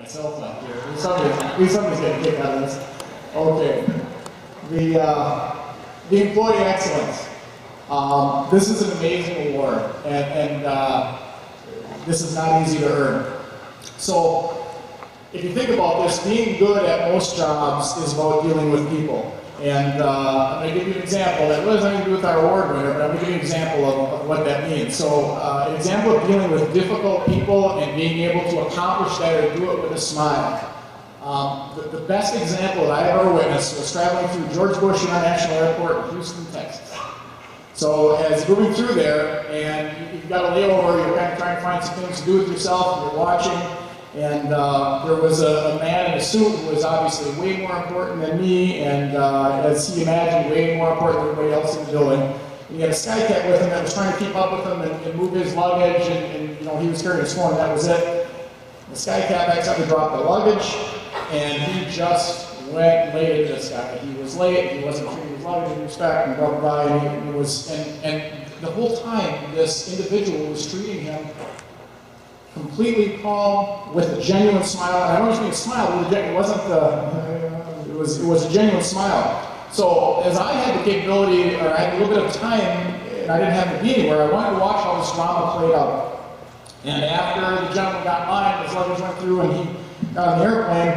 myself left here. Somebody's getting kicked out of this. Okay. The employee excellence. This is an amazing award, and this is not easy to earn. So, if you think about this, being good at most jobs is about dealing with people. And I'm going to give you an example. That really has nothing to do with our award winner, but I'm going to give you an example of what that means. So, an example of dealing with difficult people and being able to accomplish that or do it with a smile. The best example that I have ever witnessed was traveling through George Bush International Airport in Houston, Texas. So as you're moving through there and you've got a layover, you're kind of trying to find some things to do with yourself, you're watching, and there was a man in a suit who was obviously way more important than me, and as he imagined, way more important than everybody else in the building. And he had a sky cat with him that was trying to keep up with him and move his luggage, and you know, he was carrying his phone, and that was it. The sky cat backs up to drop the luggage, and he just went late at this guy. He was late, he wasn't treating his luggage with respect, and blah, blah, blah, and the whole time, this individual was treating him completely calm, with a genuine smile. And I don't just mean a smile, it wasn't it was a genuine smile. So, as I had the capability, or I had a little bit of time, and I didn't have to be anywhere, I wanted to watch how this drama played out. And after the gentleman got mine, his luggage went through, and he got on the airplane,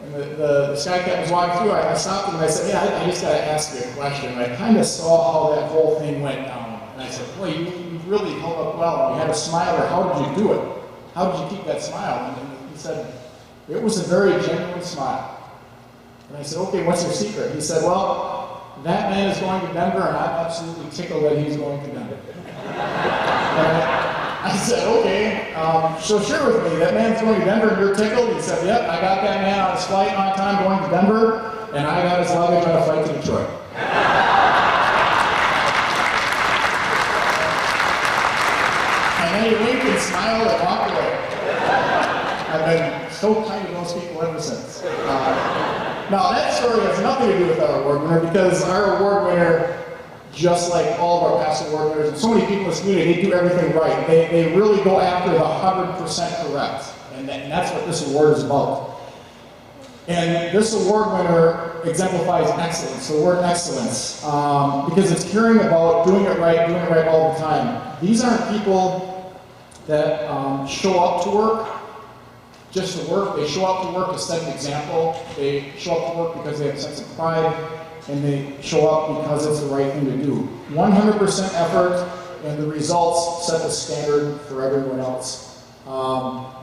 and the sky cat was walking through, I stopped him and I said, yeah, I just got to ask you a question. And I kind of saw how that whole thing went down. And I said, boy, you really held up well. You had a smile, or how did you do it? How did you keep that smile? And he said, it was a very genuine smile. And I said, okay, what's your secret? He said, well, that man is going to Denver, and I'm absolutely tickled that he's going to Denver. I said, okay, so share with me, that man's going to Denver and you're tickled? He said, yep, I got that man on his flight on time going to Denver, and I got his luggage on a flight to Detroit. And then he winked and smiled and walked away. I've been so kind to those people ever since. Now, that story has nothing to do with our award winner, because our award winner, just like all of our past award winners, and so many people in this community, they do everything right. They really go after the 100% correct, and that's what this award is about. And this award winner exemplifies excellence, the word excellence, because it's caring about doing it right all the time. These aren't people that show up to work just to work. They show up to work to set an example. They show up to work because they have a sense of pride, and they show up because it's the right thing to do. 100% effort, and the results set the standard for everyone else.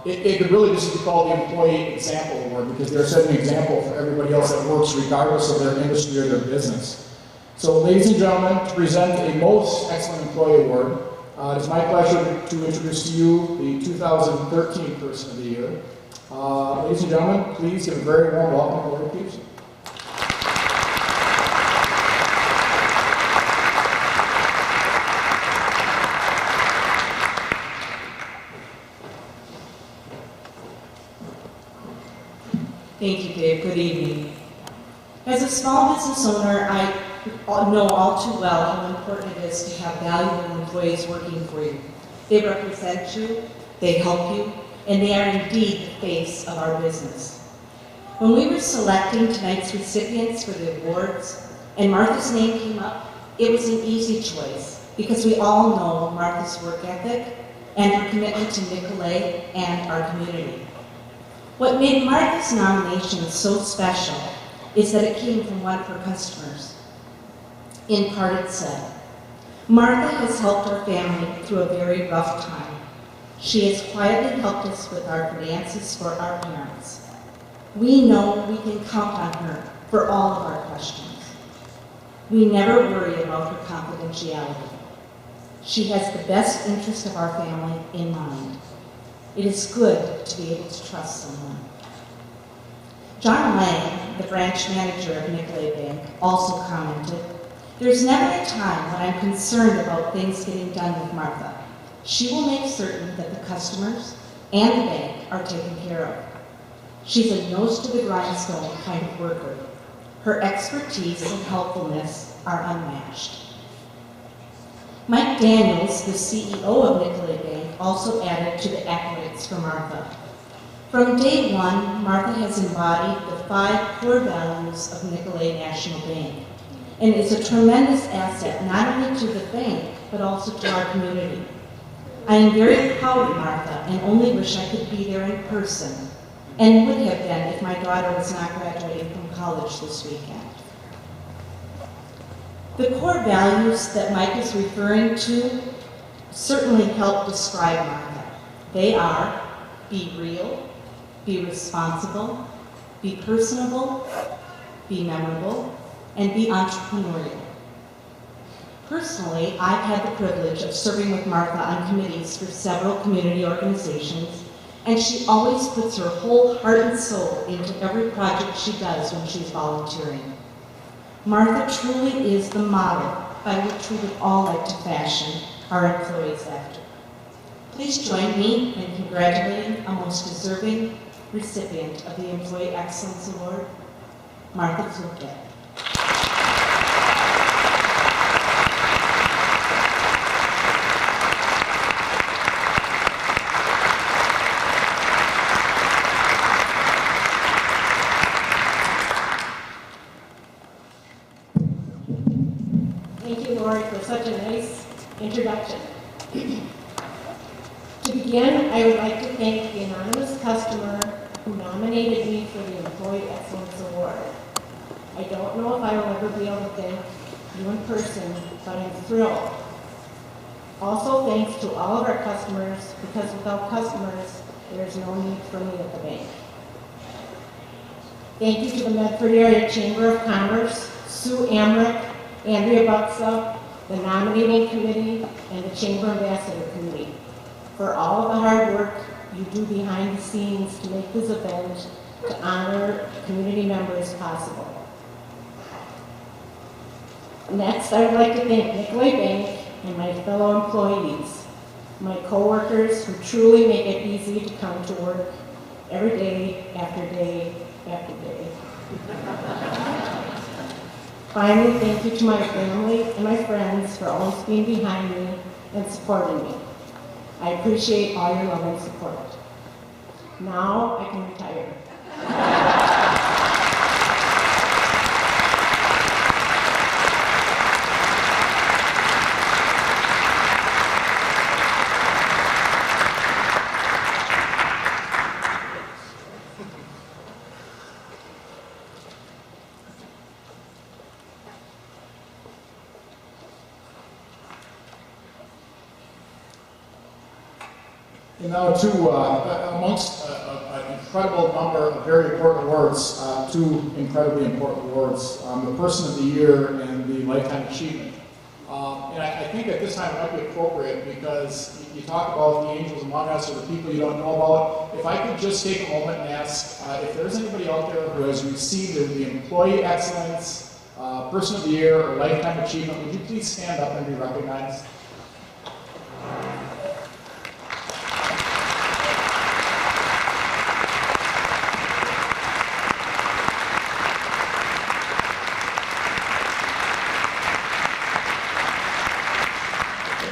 It could really just be called the Employee Example Award, because they're setting an example for everybody else that works regardless of their industry or their business. So, ladies and gentlemen, to present a Most Excellent Employee Award, it is my pleasure to introduce to you the 2013 Person of the Year. Ladies and gentlemen, please give a very warm welcome to Lori Peterson. Thank you, Dave. Good evening. As a small business owner, I know all too well how important it is to have valuable employees working for you. They represent you, they help you, and they are indeed the face of our business. When we were selecting tonight's recipients for the awards, and Martha's name came up, it was an easy choice, because we all know Martha's work ethic and her commitment to Nicolet and our community. What made Martha's nomination so special is that it came from one of her customers. In part it said, Martha has helped our family through a very rough time. She has quietly helped us with our finances for our parents. We know we can count on her for all of our questions. We never worry about her confidentiality. She has the best interest of our family in mind. It is good to be able to trust someone. John Lang, the branch manager of Nicolet Bank, also commented, there's never a time when I'm concerned about things getting done with Martha. She will make certain that the customers and the bank are taken care of. She's a nose-to-the-grindstone kind of worker. Her expertise and helpfulness are unmatched. Mike Daniels, the CEO of Nicolet Bank, also added to the accolades for Martha. From day one, Martha has embodied the 5 core values of Nicolet National Bank and is a tremendous asset not only to the bank, but also to our community. I am very proud of Martha and only wish I could be there in person, and would have been if my daughter was not graduating from college this weekend. The core values that Mike is referring to certainly help describe Martha. They are: be real, be responsible, be personable, be memorable, and be entrepreneurial. Personally, I've had the privilege of serving with Martha on committees for several community organizations, and she always puts her whole heart and soul into every project she does when she's volunteering. Martha truly is the model by which we would all like to fashion our employees after. Please join me in congratulating a most deserving recipient of the Employee Excellence Award, Martha Pflughoeft. Thank you, Lori, for such a nice introduction. To begin, I would like to thank the anonymous customer who nominated me for the Employee Excellence Award. I don't know if I will ever be able to thank you in person, but I'm thrilled. Also, thanks to all of our customers, because without customers, there is no need for me at the bank. Thank you to the Medford Area Chamber of Commerce, Sue Amrick, Andrea Buxa, the nominating committee, and the Chamber Ambassador Committee for all of the hard work you do behind the scenes to make this event to honor community members possible. Next, I would like to thank Nicolet Bank and my fellow employees, my coworkers who truly make it easy to come to work every day after day after day. Finally, thank you to my family and my friends for always being behind me and supporting me. I appreciate all your love and support. Now I can retire. And now amongst an incredible number of very important awards, 2 incredibly important awards, the Person of the Year and the Lifetime Achievement. And I think at this time it might be appropriate because you talk about the angels among us or the people you don't know about. If I could just take a moment and ask if there's anybody out there who has received the Employee Excellence, Person of the Year, or Lifetime Achievement, would you please stand up and be recognized?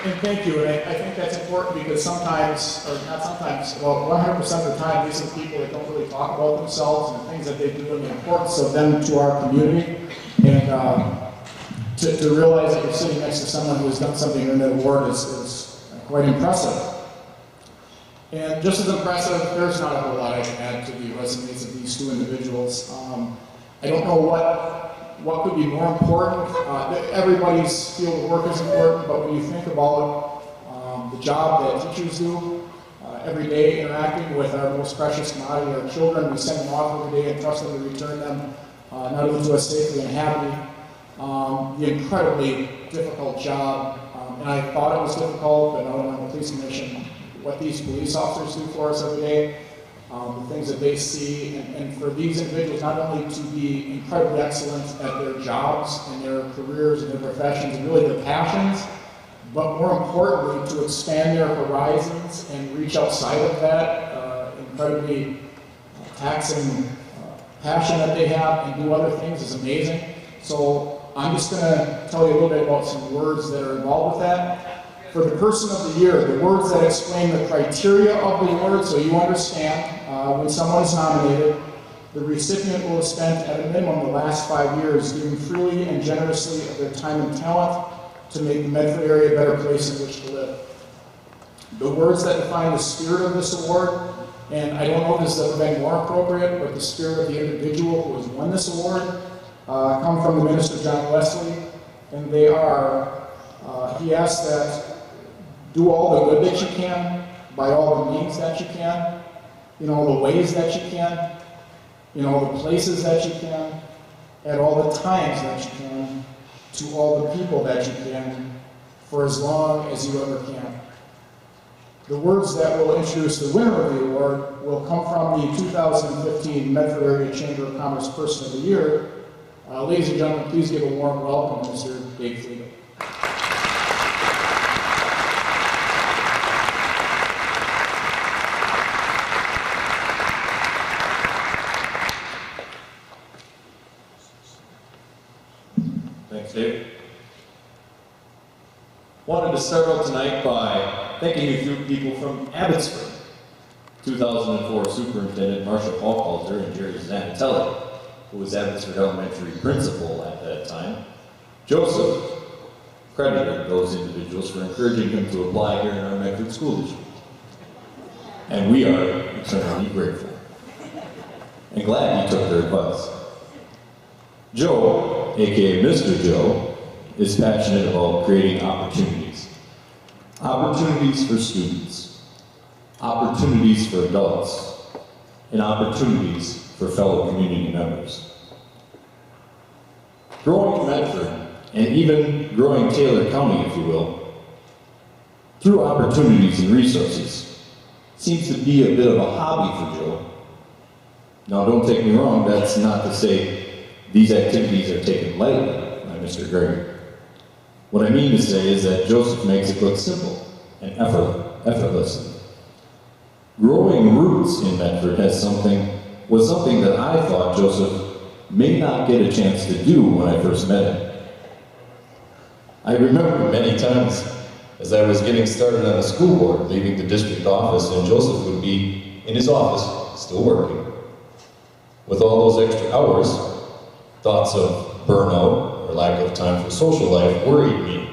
And thank you, and I think that's important because sometimes, or not sometimes, well, 100% of the time, these are people that don't really talk about themselves and the things that they do and the importance of them to our community. And to realize that you're sitting next to someone who has done something in that award is quite impressive. And just as impressive, there's not a whole lot I can add to the resumes of these 2 individuals. I don't know what could be more important. Everybody's field of work is important, but when you think about the job that teachers do every day interacting with our most precious commodity, our children, we send them off every day and trust them to return them not only to us safely and happy. The incredibly difficult job, and I thought it was difficult, but now on the police commission, what these police officers do for us every day, the things that they see, and for these individuals not only to be incredibly excellent at their jobs and their careers and their professions and really their passions, but more importantly to expand their horizons and reach outside of that incredibly taxing passion that they have and do other things is amazing. So I'm just going to tell you a little bit about some words that are involved with that. For the Person of the Year, the words that explain the criteria of the award, so you understand when someone is nominated, the recipient will have spent at a minimum the last 5 years giving freely and generously of their time and talent to make the Medford area a better place in which to live. The words that define the spirit of this award, and I don't know if this has ever been more appropriate, but the spirit of the individual who has won this award, come from the Minister John Wesley, and they are, he asks that do all the good that you can, by all the means that you can, in all the ways that you can, in all the places that you can, at all the times that you can, to all the people that you can, for as long as you ever can. The words that will introduce the winner of the award will come from the 2015 Medford Area Chamber of Commerce Person of the Year. Ladies and gentlemen, please give a warm welcome to Mr. Dave Pflughoeft. Thanks, Dave. Wanted to start out tonight by thanking a few people from Abbotsford. 2004 Superintendent Marcia Paulhalter and Jerry Zanatelli, who was Abbotsford Elementary principal at that time. Joseph credited those individuals for encouraging him to apply here in our Medford School District. And we are eternally grateful and glad he took their advice. Joe, aka Mr. Joe, is passionate about creating opportunities. Opportunities for students, opportunities for adults, and opportunities for fellow community members. Growing Medford, and even growing Taylor County, if you will, through opportunities and resources, seems to be a bit of a hobby for Joe. Now, don't take me wrong, that's not to say these activities are taken lightly by Mr. Greget. What I mean to say is that Joseph makes it look simple and effortless. Growing roots in Medford was something that I thought Joseph may not get a chance to do when I first met him. I remember many times as I was getting started on the school board, leaving the district office, and Joseph would be in his office, still working. With all those extra hours, thoughts of burnout or lack of time for social life worried me.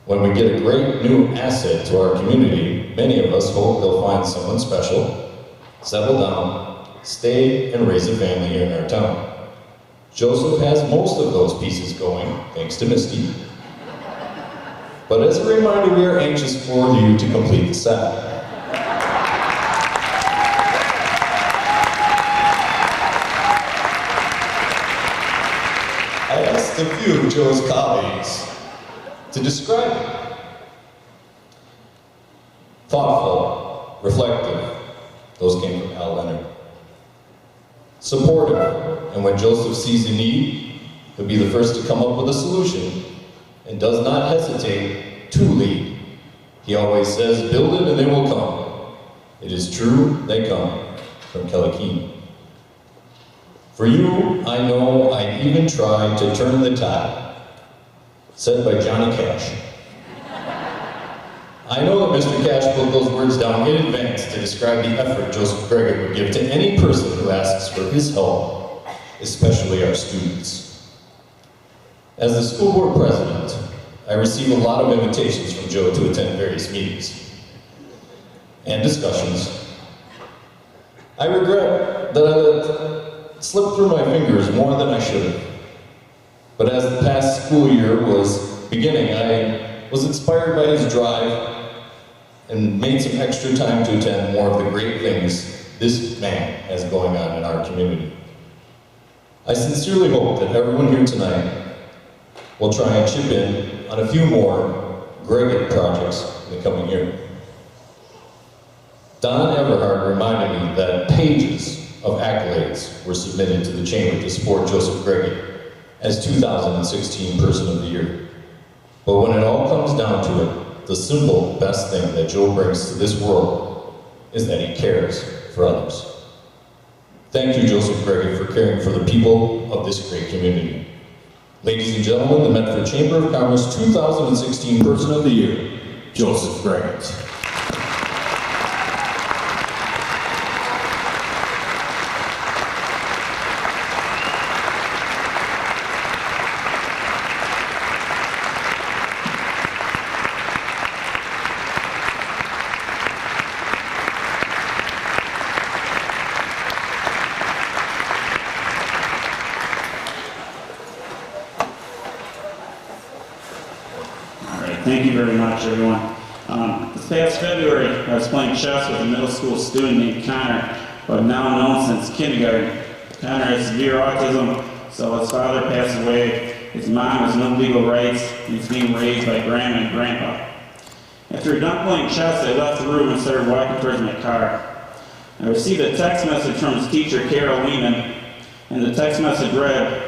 When we get a great new asset to our community, many of us hope they'll find someone special, settle down, stay, and raise a family here in our town. Joseph has most of those pieces going, thanks to Misty. But as a reminder, we are anxious for you to complete the set. I asked a few of Joe's colleagues to describe him. Thoughtful, reflective, those came from Al Leonard. Supportive, and when Joseph sees a need, he'll be the first to come up with a solution and does not hesitate to lead. He always says, build it and they will come. It is true, they come, from Kelly Keene. For you, I know I even tried to turn the tide, said by Johnny Cash. I know that Mr. Cash put those words down in advance to describe the effort Joseph Greget would give to any person who asks for his help, especially our students. As the school board president, I receive a lot of invitations from Joe to attend various meetings and discussions. I regret that I let slip through my fingers more than I should have. But as the past school year was beginning, I was inspired by his drive and made some extra time to attend more of the great things this man has going on in our community. I sincerely hope that everyone here tonight will try and chip in on a few more Greget projects in the coming year. Don Everhart reminded me that pages of accolades were submitted to the Chamber to support Joseph Greget as 2016 Person of the Year. But when it all comes down to it, the simple best thing that Joe brings to this world is that he cares for others. Thank you, Joseph Greget, for caring for the people of this great community. Ladies and gentlemen, the Medford Chamber of Commerce 2016 Person of the Year, Joseph Greget. Thank you very much, everyone. This past February, I was playing chess with a middle school student named Connor, who I've now known since kindergarten. Connor has severe autism, so his father passed away. His mom has no legal rights, and he's being raised by grandma and grandpa. After we're done playing chess, I left the room and started walking towards my car. I received a text message from his teacher, Carol Lehman, and the text message read,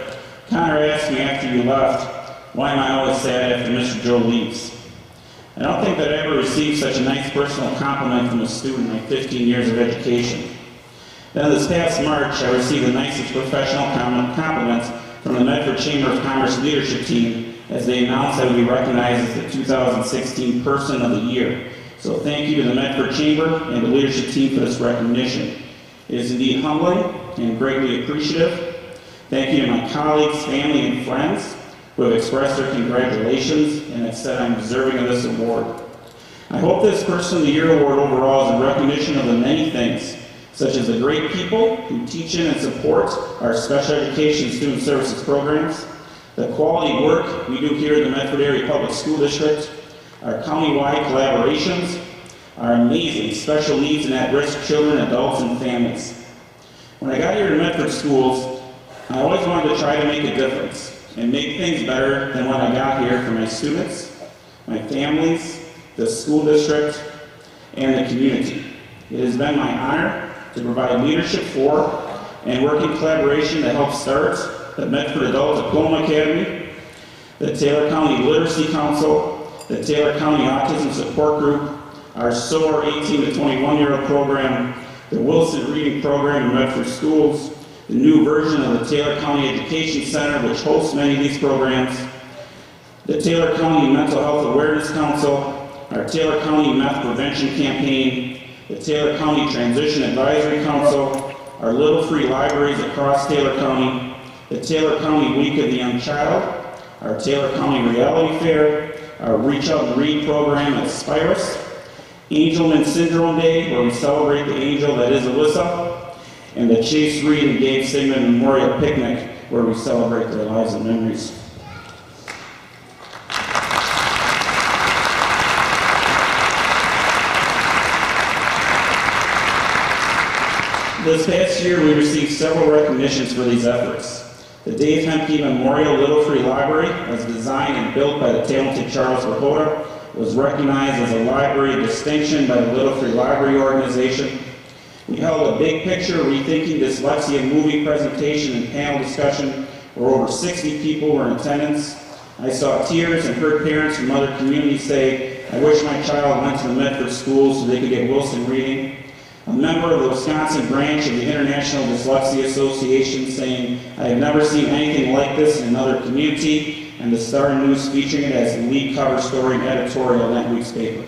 "Connor asked me after you left, why am I always sad after Mr. Joe leaves?" I don't think that I ever received such a nice personal compliment from a student in my 15 years of education. Then this past March, I received the nicest professional compliments from the Medford Chamber of Commerce leadership team as they announced I would be recognized as the 2016 Person of the Year. So thank you to the Medford Chamber and the leadership team for this recognition. It is indeed humbling and greatly appreciative. Thank you to my colleagues, family, and friends who have expressed their congratulations and have said I'm deserving of this award. I hope this Person of the Year award overall is a recognition of the many things, such as the great people who teach in and support our special education student services programs, the quality work we do here in the Medford Area Public School District, our county-wide collaborations, our amazing special needs and at-risk children, adults, and families. When I got here to Medford Schools, I always wanted to try to make a difference and make things better than when I got here for my students, my families, the school district, and the community. It has been my honor to provide leadership for and work in collaboration to help start the Medford Adult Diploma Academy, the Taylor County Literacy Council, the Taylor County Autism Support Group, our SOAR 18 to 21-year-old program, the Wilson Reading Program in Medford Schools, the new version of the Taylor County Education Center, which hosts many of these programs, the Taylor County Mental Health Awareness Council, our Taylor County Meth Prevention Campaign, the Taylor County Transition Advisory Council, our Little Free Libraries across Taylor County, the Taylor County Week of the Young Child, our Taylor County Reality Fair, our Reach Out and Read program at Spirus, Angelman Syndrome Day, where we celebrate the angel that is Alyssa, and the Chase Reed and Gabe Sigmund Memorial Picnic, where we celebrate their lives and memories. This past year, we received several recognitions for these efforts. The Dave Hemke Memorial Little Free Library, as designed and built by the talented Charles Rahota, was recognized as a library of distinction by the Little Free Library Organization. We held a big picture Rethinking Dyslexia movie presentation and panel discussion where over 60 people were in attendance. I saw tears and heard parents from other communities say, "I wish my child went to the Medford schools so they could get Wilson Reading." A member of the Wisconsin branch of the International Dyslexia Association saying, "I have never seen anything like this in another community," and the Star News featuring it as the lead cover story and editorial in that week's paper.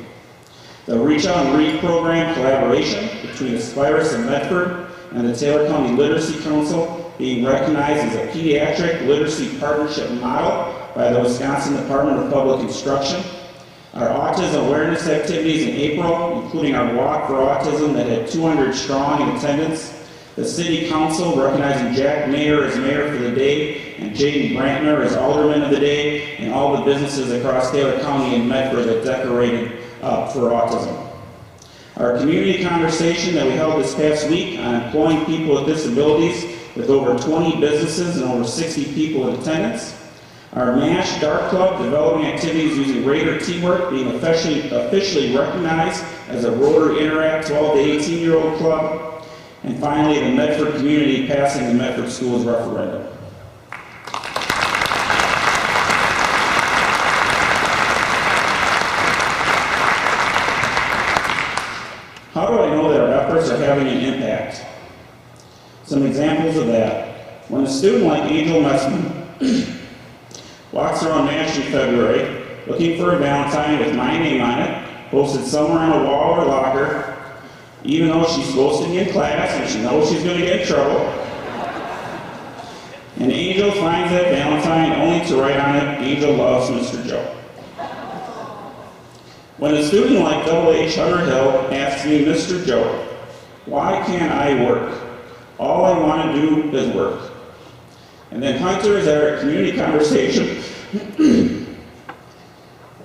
The Reach Out and Read program collaboration between Aspirus and Medford and the Taylor County Literacy Council being recognized as a pediatric literacy partnership model by the Wisconsin Department of Public Instruction. Our autism awareness activities in April, including our Walk for Autism that had 200 strong in attendance. The City Council recognizing Jack Mayer as Mayor for the day and Jaden Brantner as Alderman of the day, and all the businesses across Taylor County and Medford that decorated for autism. Our community conversation that we held this past week on employing people with disabilities with over 20 businesses and over 60 people in attendance. Our MASH Dark Club developing activities using Raider teamwork being officially recognized as a Rotary Interact 12 to 18-year-old club. And finally, the Medford community passing the Medford Schools referendum. How do I know that our efforts are having an impact? Some examples of that. When a student like Angel Messman walks around MASH in February looking for a Valentine with my name on it, posted somewhere on a wall or locker, even though she's supposed to be in class and she knows she's going to get in trouble. And Angel finds that Valentine only to write on it, "Angel loves Mr. Joe." When a student like Double H Hunter Hill asks me, "Mr. Joe, why can't I work? All I want to do is work." And then Hunter is at our community conversation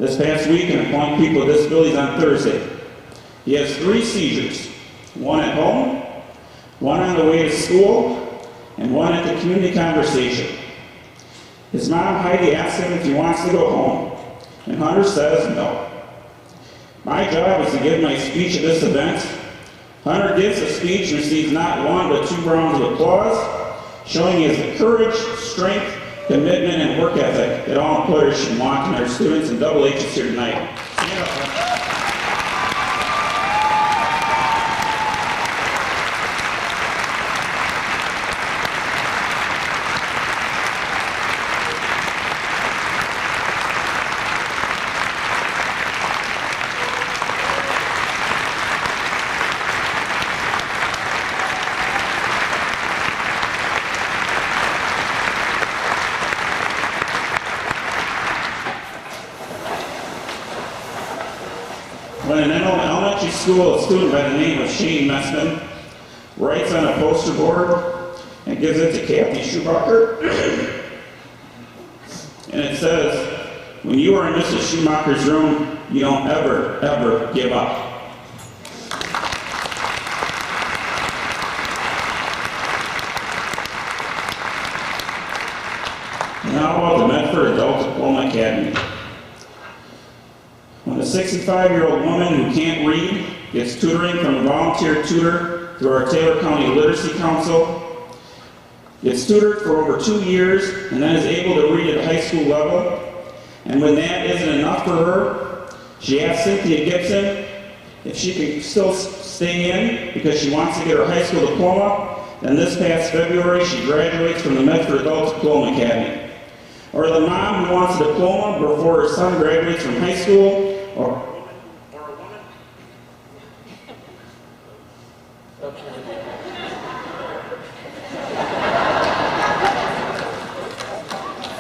this past week and appoint people with disabilities on Thursday. He has 3 seizures, one at home, one on the way to school, and one at the community conversation. His mom, Heidi, asks him if he wants to go home, and Hunter says no. My job is to give my speech at this event. Hunter gives a speech and receives not 1 but 2 rounds of applause, showing he has the courage, strength, commitment, and work ethic that all employers should want in their students, and Double H is here tonight. Stand up. When in an elementary school, a student by the name of Shane Messman writes on a poster board and gives it to Kathy Schumacher. And it says, when you are in Mrs. Schumacher's room, you don't ever, ever give up. Now about the Medford Adult Diploma Academy. When a 65-year-old woman who can't read gets tutoring from a volunteer tutor through our Taylor County Literacy Council, gets tutored for over 2 years, and then is able to read at high school level, and when that isn't enough for her, she asks Cynthia Gibson if she can still stay in because she wants to get her high school diploma. Then this past February, she graduates from the Medford Adult Diploma Academy. Or the mom who wants a diploma before her son graduates from high school, or a woman.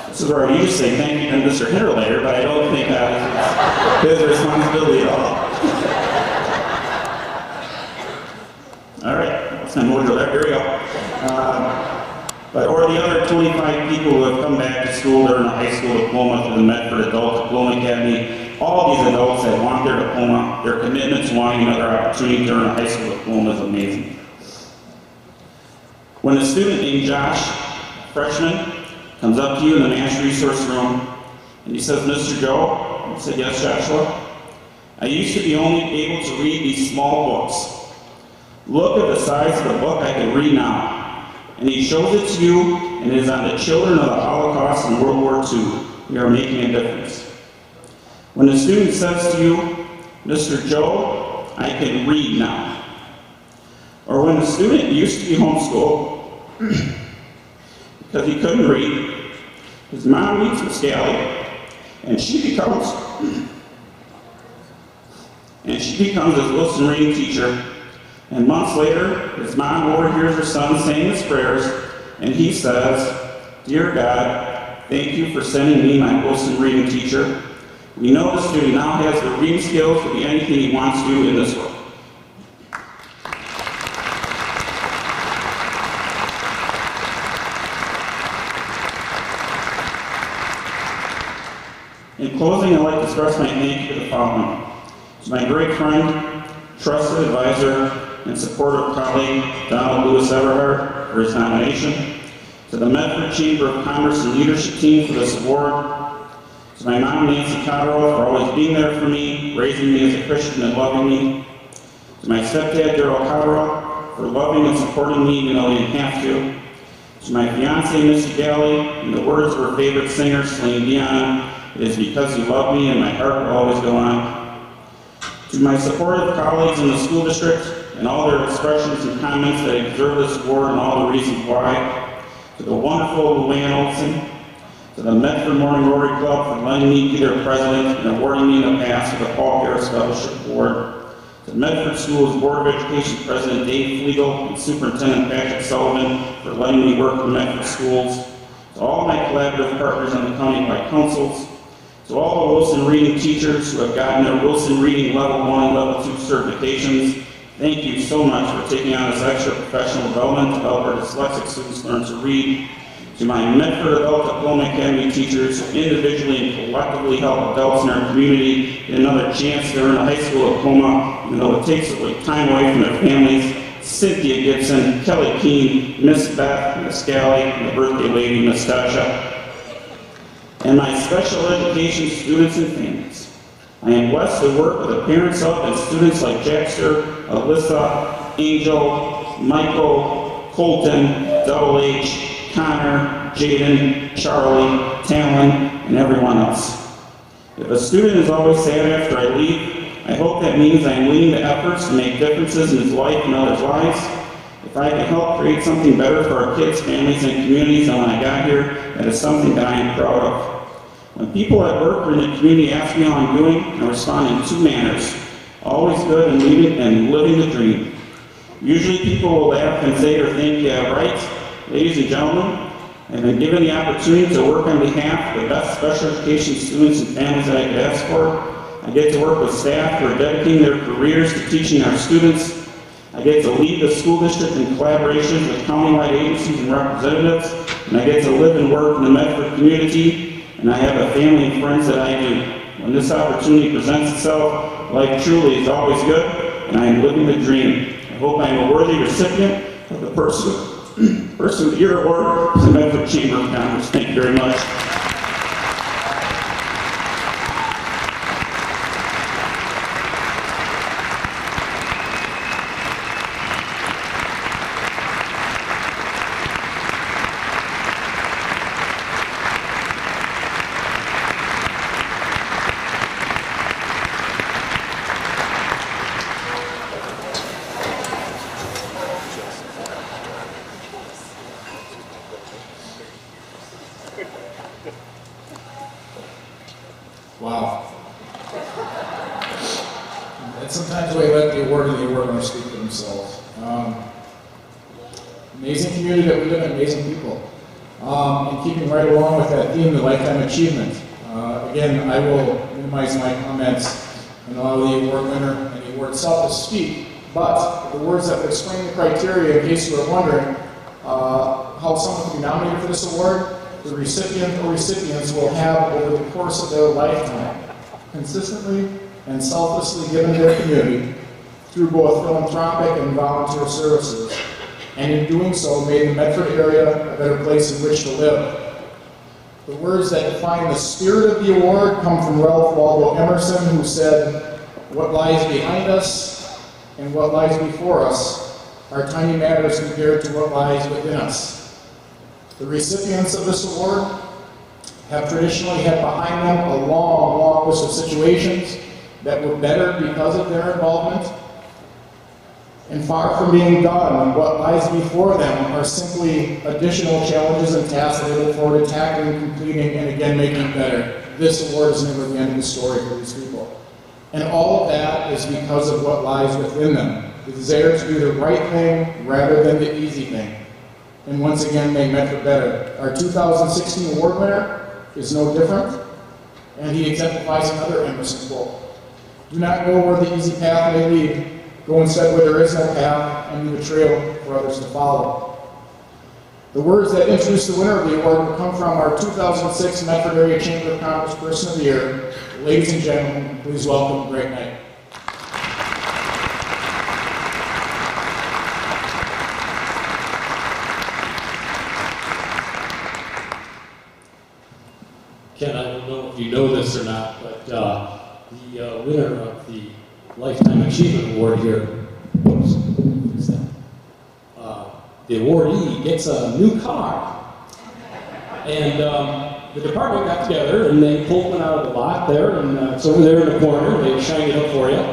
This is where I usually say thank you to Mr. Hinterlater, but I don't think that is his responsibility at all. All right, let's not move to that. Here we go. Or the other 25 people who have come back to school to earn a high school diploma through the Medford Adult Diploma Academy. All these adults that want their diploma, their commitment to wanting another opportunity to earn a high school diploma is amazing. When a student named Josh, freshman, comes up to you in the Mass Resource Room and he says, Mr. Joe, I said, yes, Joshua. I used to be only able to read these small books. Look at the size of the book I can read now. And he shows it to you, and it is on the children of the Holocaust and World War II. We are making a difference. When the student says to you, Mr. Joe, I can read now. Or when the student used to be homeschooled because he couldn't read, his mom meets with Scally, and she becomes his Wilson reading teacher. And months later, his mom overhears her son saying his prayers, and he says, Dear God, thank you for sending me my Wilson reading teacher. We know the student now has the reading skills to be anything he wants to do in this world. In closing, I'd like to express my thank you to the following. To my great friend, trusted advisor, and supportive colleague, Donald Lewis Everhart, for his nomination. To the Medford Chamber of Commerce and Leadership Team for this award. To my mom, Nancy Cotterill, for always being there for me, raising me as a Christian and loving me. To my stepdad, Darrell Cotterill, for loving and supporting me even though he didn't have to. To my fiancée, Missy Galley, in the words of her favorite singer, Celine Dion, it is because you love me and my heart will always go on. To my supportive colleagues in the school district, and all their expressions and comments that deserve this award and all the reasons why. To the wonderful Luann Olson, to the Medford Morning Rotary Club for letting me be their president and awarding me in the past with the Paul Harris Fellowship Award. To the Medford Schools Board of Education President Dave Flegel and Superintendent Patrick Sullivan for letting me work for Medford Schools. To all my collaborative partners on the countywide councils. To all the Wilson reading teachers who have gotten their Wilson Reading Level 1 and Level 2 certifications. Thank you so much for taking on this extra professional development to help our dyslexic students learn to read. to my Medford Adult Diploma Academy teachers who individually and collectively help adults in our community get another chance to earn a high school diploma, even though it takes time away from their families. Cynthia Gibson, Kelly Keene, Miss Beth, Miss Galley, and the birthday lady, Miss Tasha. And my special education students and families. I am blessed to work with the parents of and students like Jackster, Alyssa, Angel, Michael, Colton, Double H, Connor, Jaden, Charlie, Talon, and everyone else. If a student is always sad after I leave, I hope that means I am leading the efforts to make differences in his life and others' lives. If I can help create something better for our kids, families, and communities than when I got here, that is something that I am proud of. When people at work or in the community ask me how I'm doing, I respond in two manners: always good and living the dream. Usually people will laugh and say or think, yeah, right. Ladies and gentlemen, I've been given the opportunity to work on behalf of the best special education students and families that I could ask for. I get to work with staff who are dedicating their careers to teaching our students. I get to lead the school district in collaboration with countywide agencies and representatives. And I get to live and work in the Medford community. And I have a family and friends that I do. When this opportunity presents itself, life truly is always good, and I am living the dream. I hope I am a worthy recipient of the Person of the Year Award from the Medford Chamber of Commerce. Thank you very much. Wow. And sometimes we let the award and the award winners speak for themselves. Amazing community that we live in, amazing people. And keeping right along with that theme, the lifetime achievement. Again, I will minimize my comments and allow the award winner and the award itself to speak, but the words that would explain the criteria, in case you were wondering how someone can be nominated for this award, the recipient or recipients will have over the course of their lifetime consistently and selflessly given their community through both philanthropic and volunteer services, and in doing so made the Medford area a better place in which to live. The words that define the spirit of the award come from Ralph Waldo Emerson, who said, "What lies behind us and what lies before us are tiny matters compared to what lies within us." The recipients of this award have traditionally had behind them a long, long list of situations that were better because of their involvement. And far from being done, what lies before them are simply additional challenges and tasks that they look forward to tackling, completing, and again making better. This award is never the end of the story for these people. And all of that is because of what lies within them. The desire to do the right thing rather than the easy thing. And once again, make Medford better. Our 2016 award winner is no different, and he exemplifies another Emerson quote: "Do not go where the easy path may lead. Go instead where there is no path, and leave a trail for others to follow." The words that introduce the winner of the award will come from our 2006 Medford Area Chamber of Commerce Person of the Year. Ladies and gentlemen, please welcome Greg Knight. Ken, I don't know if you know this or not, but the winner of the Lifetime Achievement Award here, oops, what's that? The awardee gets a new car. And the department got together and they pulled one out of the lot there, and it's over there in the corner. They shined it up for you.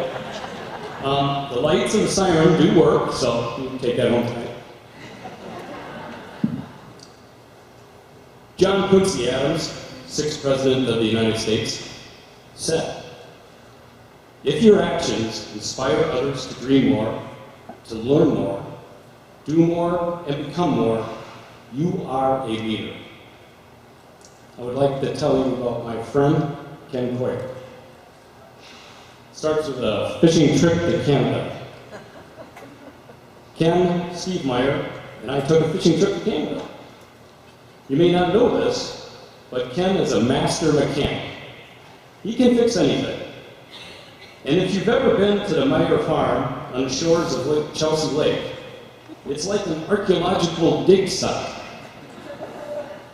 The lights and the siren do work, so you can take that home tonight. John Quincy Adams, 6th President of the United States, said, "If your actions inspire others to dream more, to learn more, do more, and become more, you are a leader." I would like to tell you about my friend, Ken Coyer. Starts with a fishing trip to Canada. Ken, Steve Meyer, and I took a fishing trip to Canada. You may not know this, but Ken is a master mechanic. He can fix anything. And if you've ever been to the Meyer farm on the shores of Chelsea Lake, it's like an archaeological dig site.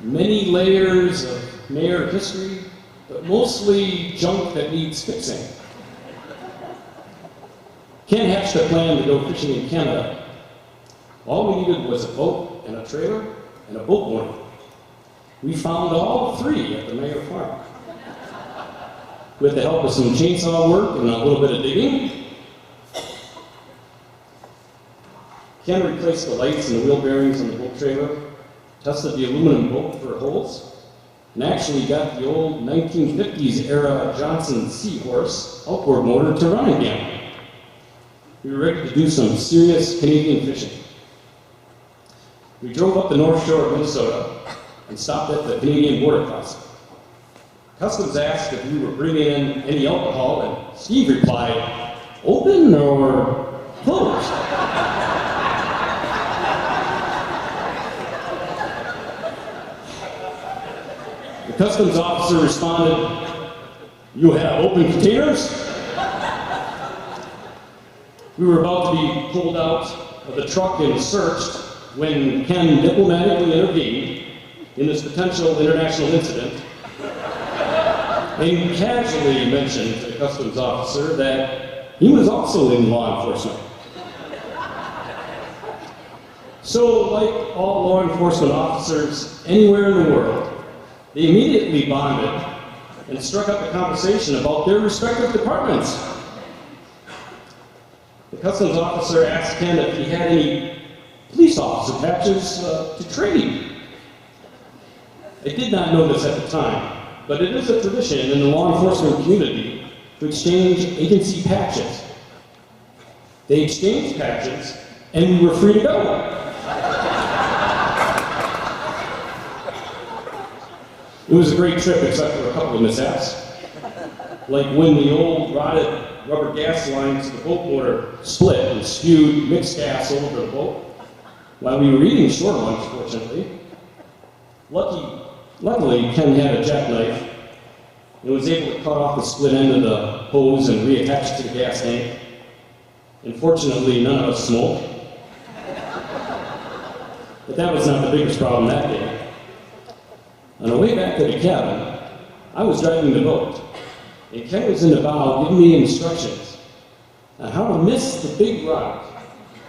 Many layers of Meyer history, but mostly junk that needs fixing. Ken hatched a plan to go fishing in Canada. All we needed was a boat and a trailer and a boat motor. We found all three at the Meyer farm. With the help of some chainsaw work and a little bit of digging, Ken replaced the lights and the wheel bearings on the boat trailer, tested the aluminum boat for holes, and actually got the old 1950s era Johnson Seahorse outboard motor to run again. We were ready to do some serious Canadian fishing. We drove up the north shore of Minnesota and stopped at the Canadian border crossing. Customs asked if we were bringing in any alcohol, and Steve replied, "Open or closed?" The customs officer responded, "You have open containers?" We were about to be pulled out of the truck and searched when Ken diplomatically intervened in this potential international incident and casually mentioned to the customs officer that he was also in law enforcement. So, like all law enforcement officers anywhere in the world, they immediately bonded and struck up a conversation about their respective departments. The customs officer asked Ken if he had any police officer patches to trade. I did not know this at the time, but it is a tradition in the law enforcement community to exchange agency patches. They exchanged patches, and we were free to go. It was a great trip, except for a couple of mishaps. Like when the old rotted rubber gas lines of the boat motor split and spewed mixed gas all over the boat while we were eating shore lunch, fortunately. Luckily, Ken had a jackknife and was able to cut off the split end of the hose and reattach it to the gas tank. And fortunately, none of us smoked. But that was not the biggest problem that day. On the way back to the cabin, I was driving the boat, and Ken was in the bow giving me instructions on how to miss the big rock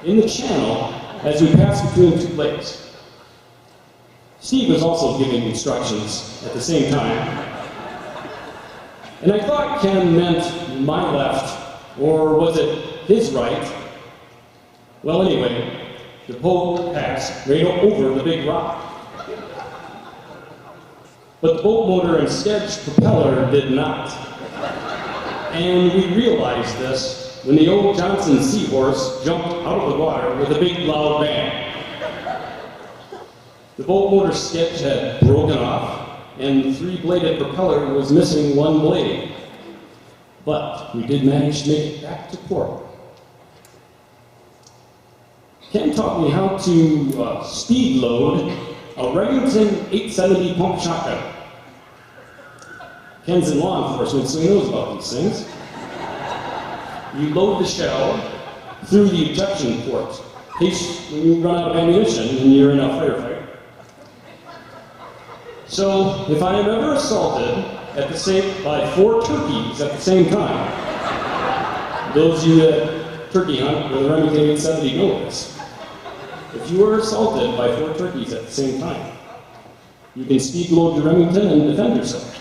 in the channel as we passed between two lakes. Steve was also giving instructions at the same time, and I thought Ken meant my left, or was it his right? Well, anyway, the boat passed right over the big rock. But the boat motor and Sketch propeller did not. And we realized this when the old Johnson Seahorse jumped out of the water with a big loud bang. The boat motor Sketch had broken off, and the three-bladed propeller was missing one blade. But we did manage to make it back to port. Ken taught me how to speed load a Remington 870 pump shotgun. Ken's in law enforcement, so he knows about these things. You load the shell through the ejection port in case when you run out of ammunition and you're in a firefight. So, if I am ever assaulted by 4 turkeys at the same time, those of you that turkey hunt with a Remington 870 know this. If you are assaulted by 4 turkeys at the same time, you can speed load your Remington and defend yourself.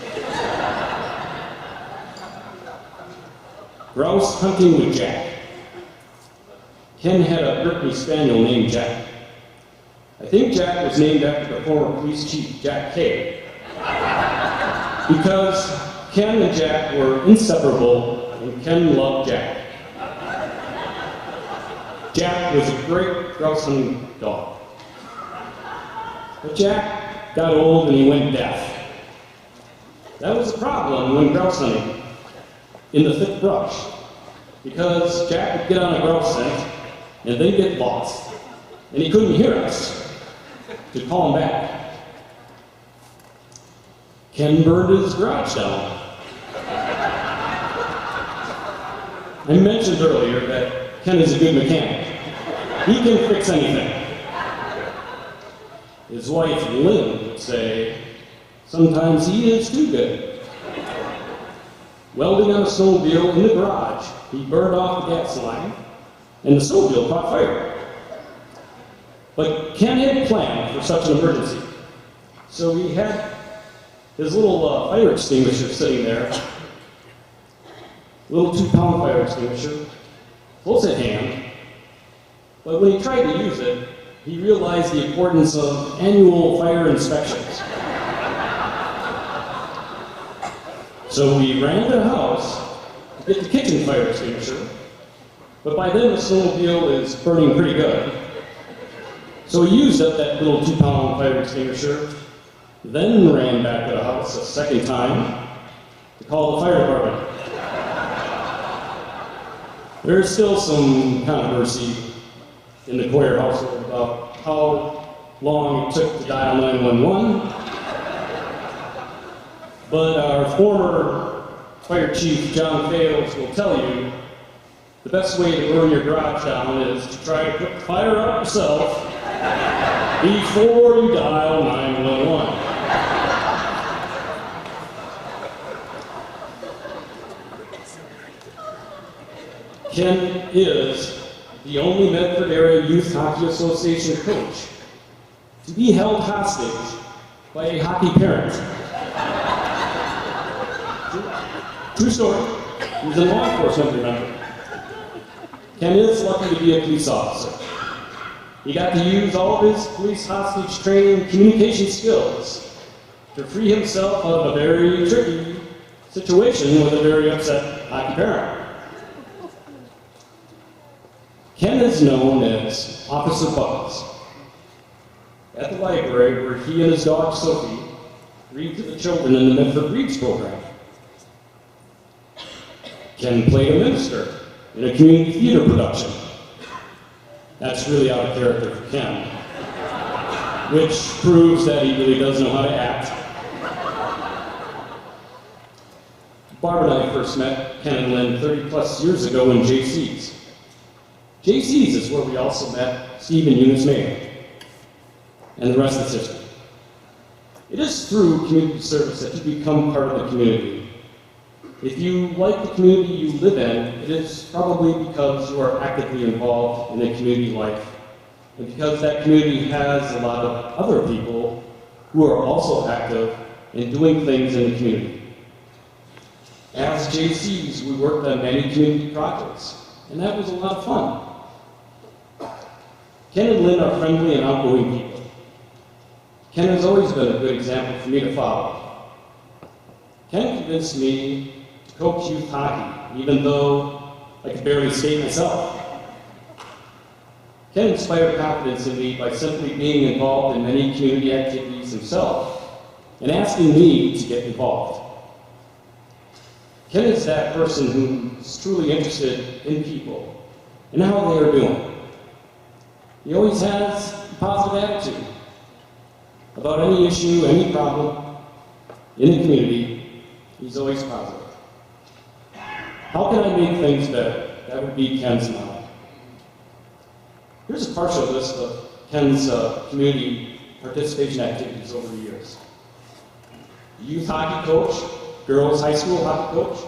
Grouse hunting with Jack. Ken had a Brittany Spaniel named Jack. I think Jack was named after the former police chief, Jack Kay, because Ken and Jack were inseparable, and Ken loved Jack. Jack was a great grouse hunting dog. But Jack got old and he went deaf. That was a problem when grouse hunting in the thick brush, because Jack would get on a grouse scent and then get lost, and he couldn't hear us to call him back. Ken burned his garage down. I mentioned earlier that Ken is a good mechanic. He can fix anything. His wife, Lynn, would say, sometimes he is too good. Welding on a snowmobile in the garage, he burned off the gas line, and the snowmobile caught fire. But Ken had planned for such an emergency. So he had his little fire extinguisher sitting there, little 2-pound fire extinguisher, close at hand. But when he tried to use it, he realized the importance of annual fire inspections. So we ran to the house to get the kitchen fire extinguisher, but by then the snowmobile is burning pretty good. So he used up that little 2-pound fire extinguisher, then ran back to the house a second time to call the fire department. There's still some controversy in the Coyer household about how long it took to dial 911. But our former fire chief, John Fales, will tell you the best way to burn your garage down is to try to put the fire out yourself before you dial 911. Ken is the only Medford Area Youth Hockey Association coach to be held hostage by a hockey parent. True story. He's a law enforcement member. Ken is lucky to be a police officer. He got to use all of his police hostage training and communication skills to free himself out of a very tricky situation with a very upset hockey parent. Ken is known as Officer Buckles. At the library where he and his dog Sophie read to the children in the Medford Reads program. Ken played a minister in a community theater production. That's really out of character for Ken, which proves that he really does know how to act. Barb and I first met Ken and Lynn 30 plus years ago in JC's. JC's is where we also met Steve and Eunice Mayer, and the rest is history. It is through community service that you become part of the community. If you like the community you live in, it is probably because you are actively involved in a community life, and because that community has a lot of other people who are also active in doing things in the community. As JC's, we worked on many community projects, and that was a lot of fun. Ken and Lynn are friendly and outgoing people. Ken has always been a good example for me to follow. Ken convinced me to coach youth hockey, even though I could barely skate myself. Ken inspired confidence in me by simply being involved in many community activities himself and asking me to get involved. Ken is that person who's truly interested in people and how they are doing. He always has a positive attitude about any issue, any problem in the community. He's always positive. How can I make things better? That would be Ken's model. Here's a partial list of Ken's community participation activities over the years. Youth hockey coach, girls high school hockey coach,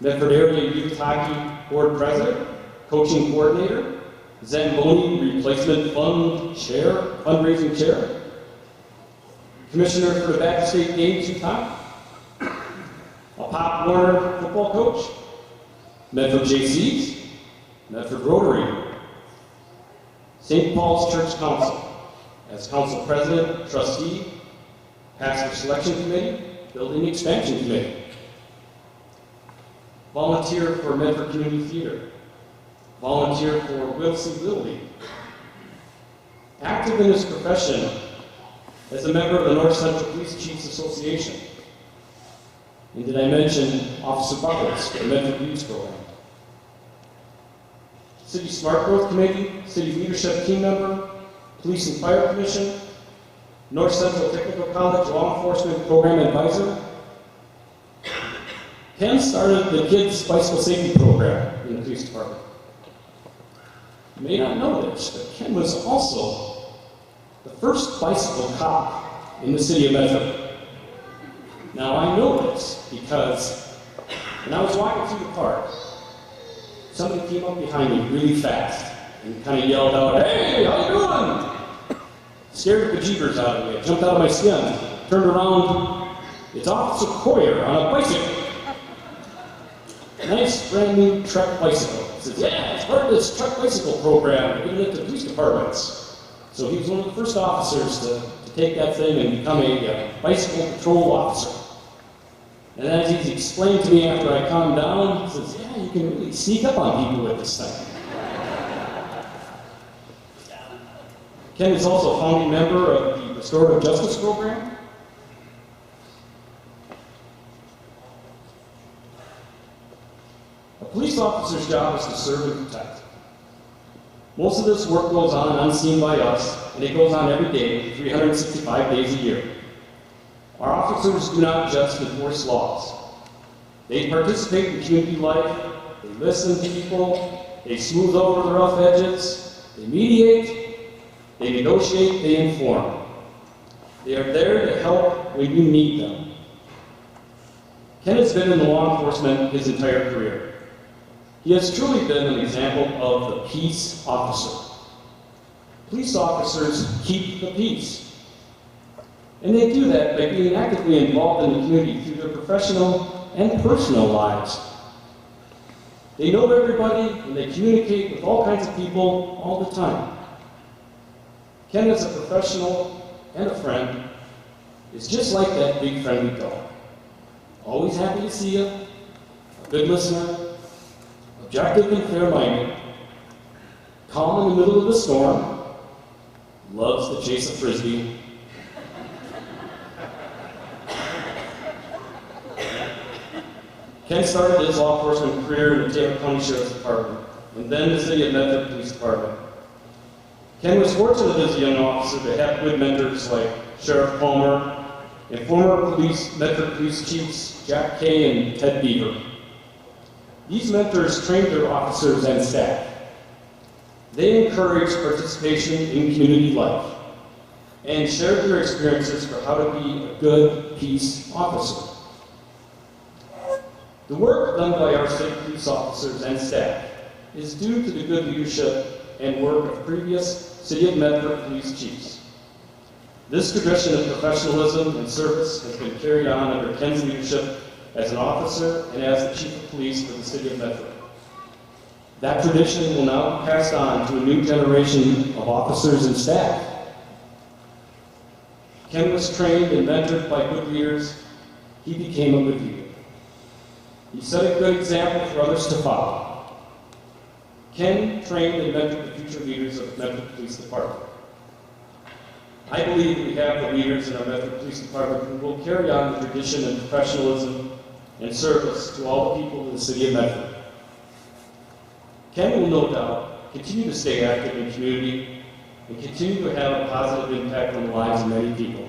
Medford Area Youth Hockey Board President, coaching coordinator, Zamboni Replacement Fund Chair, fundraising chair, commissioner for the Back to State Games Youth Hockey, a Pop Warner football coach, Medford JC's, Medford Rotary, St. Paul's Church Council, as council president, trustee, pastor selection committee, building expansion committee, volunteer for Medford Community Theater, volunteer for Wilson Little League, active in his profession as a member of the North Central Police Chiefs Association. And did I mention Officer Buckles, the Medford Reads program? City Smart Growth Committee, City Leadership Team Member, Police and Fire Commission, North Central Technical College Law Enforcement Program Advisor. Ken started the Kids Bicycle Safety Program in the police department. You may not know this, but Ken was also the first bicycle cop in the city of Medford. Now I know this because when I was walking through the park, somebody came up behind me really fast and kind of yelled out, "Hey, how you doing?" Scared the bejeebers out of me. I jumped out of my skin, turned around. It's Officer Coyer on a bicycle. Nice brand new truck bicycle. He says, "Yeah, it's part of this truck bicycle program. We're giving it to police departments." So he was one of the first officers to take that thing and become a bicycle patrol officer. And as he's explained to me after I calmed down, he says, "Yeah, you can really sneak up on people with this thing." Ken is also a founding member of the Restorative Justice Program. A police officer's job is to serve and protect. Most of this work goes on unseen by us, and it goes on every day, 365 days a year. Our officers do not just enforce laws. They participate in community life, they listen to people, they smooth over the rough edges, they mediate, they negotiate, they inform. They are there to help when you need them. Ken has been in law enforcement his entire career. He has truly been an example of the peace officer. Police officers keep the peace. And they do that by being actively involved in the community through their professional and personal lives. They know everybody and they communicate with all kinds of people all the time. Ken, as a professional and a friend, is just like that big friendly dog. Always happy to see you, a good listener, objective and fair-minded, calm in the middle of the storm, loves to chase a frisbee. Ken started his law enforcement career in the Taylor County Sheriff's Department, and then the City of Medford Police Department. Ken was fortunate as a young officer to have good mentors like Sheriff Palmer and former Medford Police Chiefs Jack Kay and Ted Beaver. These mentors trained their officers and staff. They encouraged participation in community life and shared their experiences for how to be a good peace officer. The work done by our state police officers and staff is due to the good leadership and work of previous City of Medford police chiefs. This tradition of professionalism and service has been carried on under Ken's leadership as an officer and as the chief of police for the City of Medford. That tradition will now be passed on to a new generation of officers and staff. Ken was trained and mentored by good leaders. He became a good leader. He set a good example for others to follow. Ken trained and mentored the future leaders of the Medford Police Department. I believe we have the leaders in our Medford Police Department who will carry on the tradition of professionalism and service to all the people of the City of Medford. Ken will no doubt continue to stay active in the community and continue to have a positive impact on the lives of many people.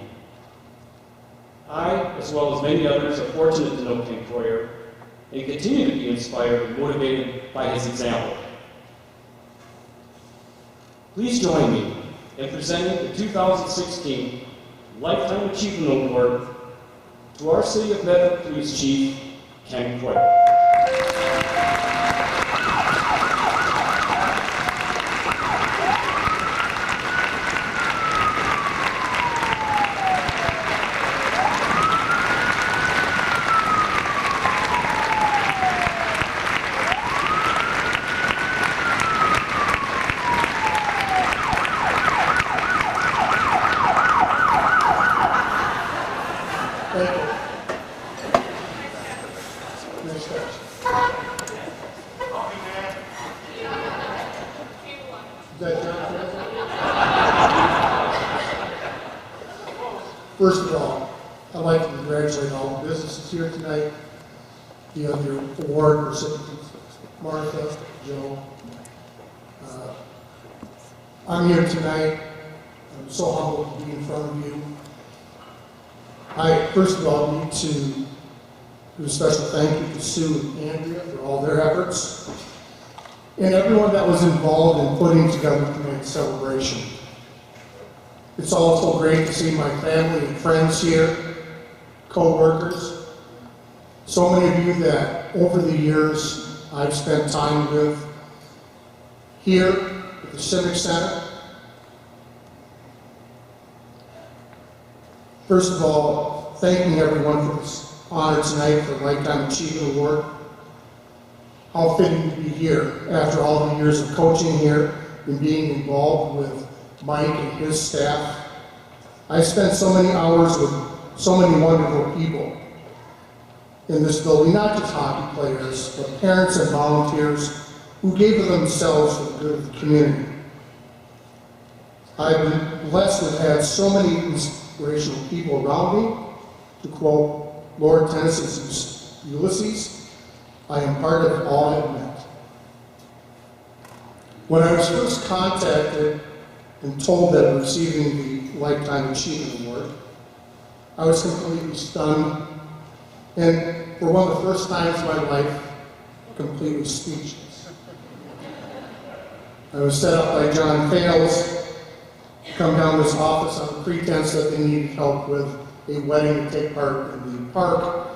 I, as well as many others, are fortunate to know Ken Coyer and continue to be inspired and motivated by his example. Please join me in presenting the 2016 Lifetime Achievement Award to our City of Medford Police Chief, Ken Coyer. First of all, I'd like to congratulate all the businesses here tonight, the other award recipients, Martha, Joe. I'm here tonight I'm so humbled to be in front of you. I, first of all, need to do a special thank you to Sue and Andrea for all their efforts, and everyone that was involved in putting together tonight's celebration. It's also great to see my family and friends here, co-workers, so many of you that over the years I've spent time with here at the Civic Center. First of all, thanking everyone for this honor tonight for the Lifetime Achievement Award. How fitting to be here after all the years of coaching here and being involved with Mike and his staff. I spent so many hours with so many wonderful people in this building, not just hockey players, but parents and volunteers who gave of themselves for the good of the community. I've been blessed to have had so many inspirational people around me. To quote Lord Tennyson's Ulysses, I am part of all I've met. When I was first contacted and told that I'm receiving the Lifetime Achievement Award, I was completely stunned, and for one of the first times in my life, completely speechless. I was set up by John Fales to come down to his office on the pretense that they needed help with a wedding to take part in the park,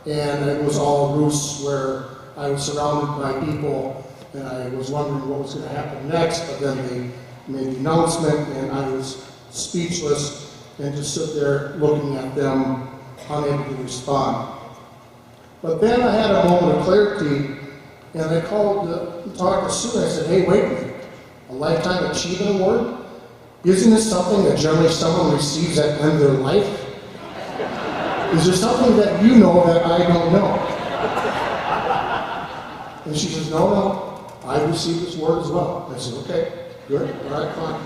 and it was all a ruse where I was surrounded by people, and I was wondering what was going to happen next, but then they made the announcement, and I was speechless and just stood there looking at them, unable to respond. But then I had a moment of clarity, and I called to talk to Sue, and I said, hey, wait a minute, a Lifetime Achievement Award? Isn't this something that generally someone receives at the end of their life? Is there something that you know that I don't know? And she says, no, I received this award as well. I said, okay, good, all right, fine.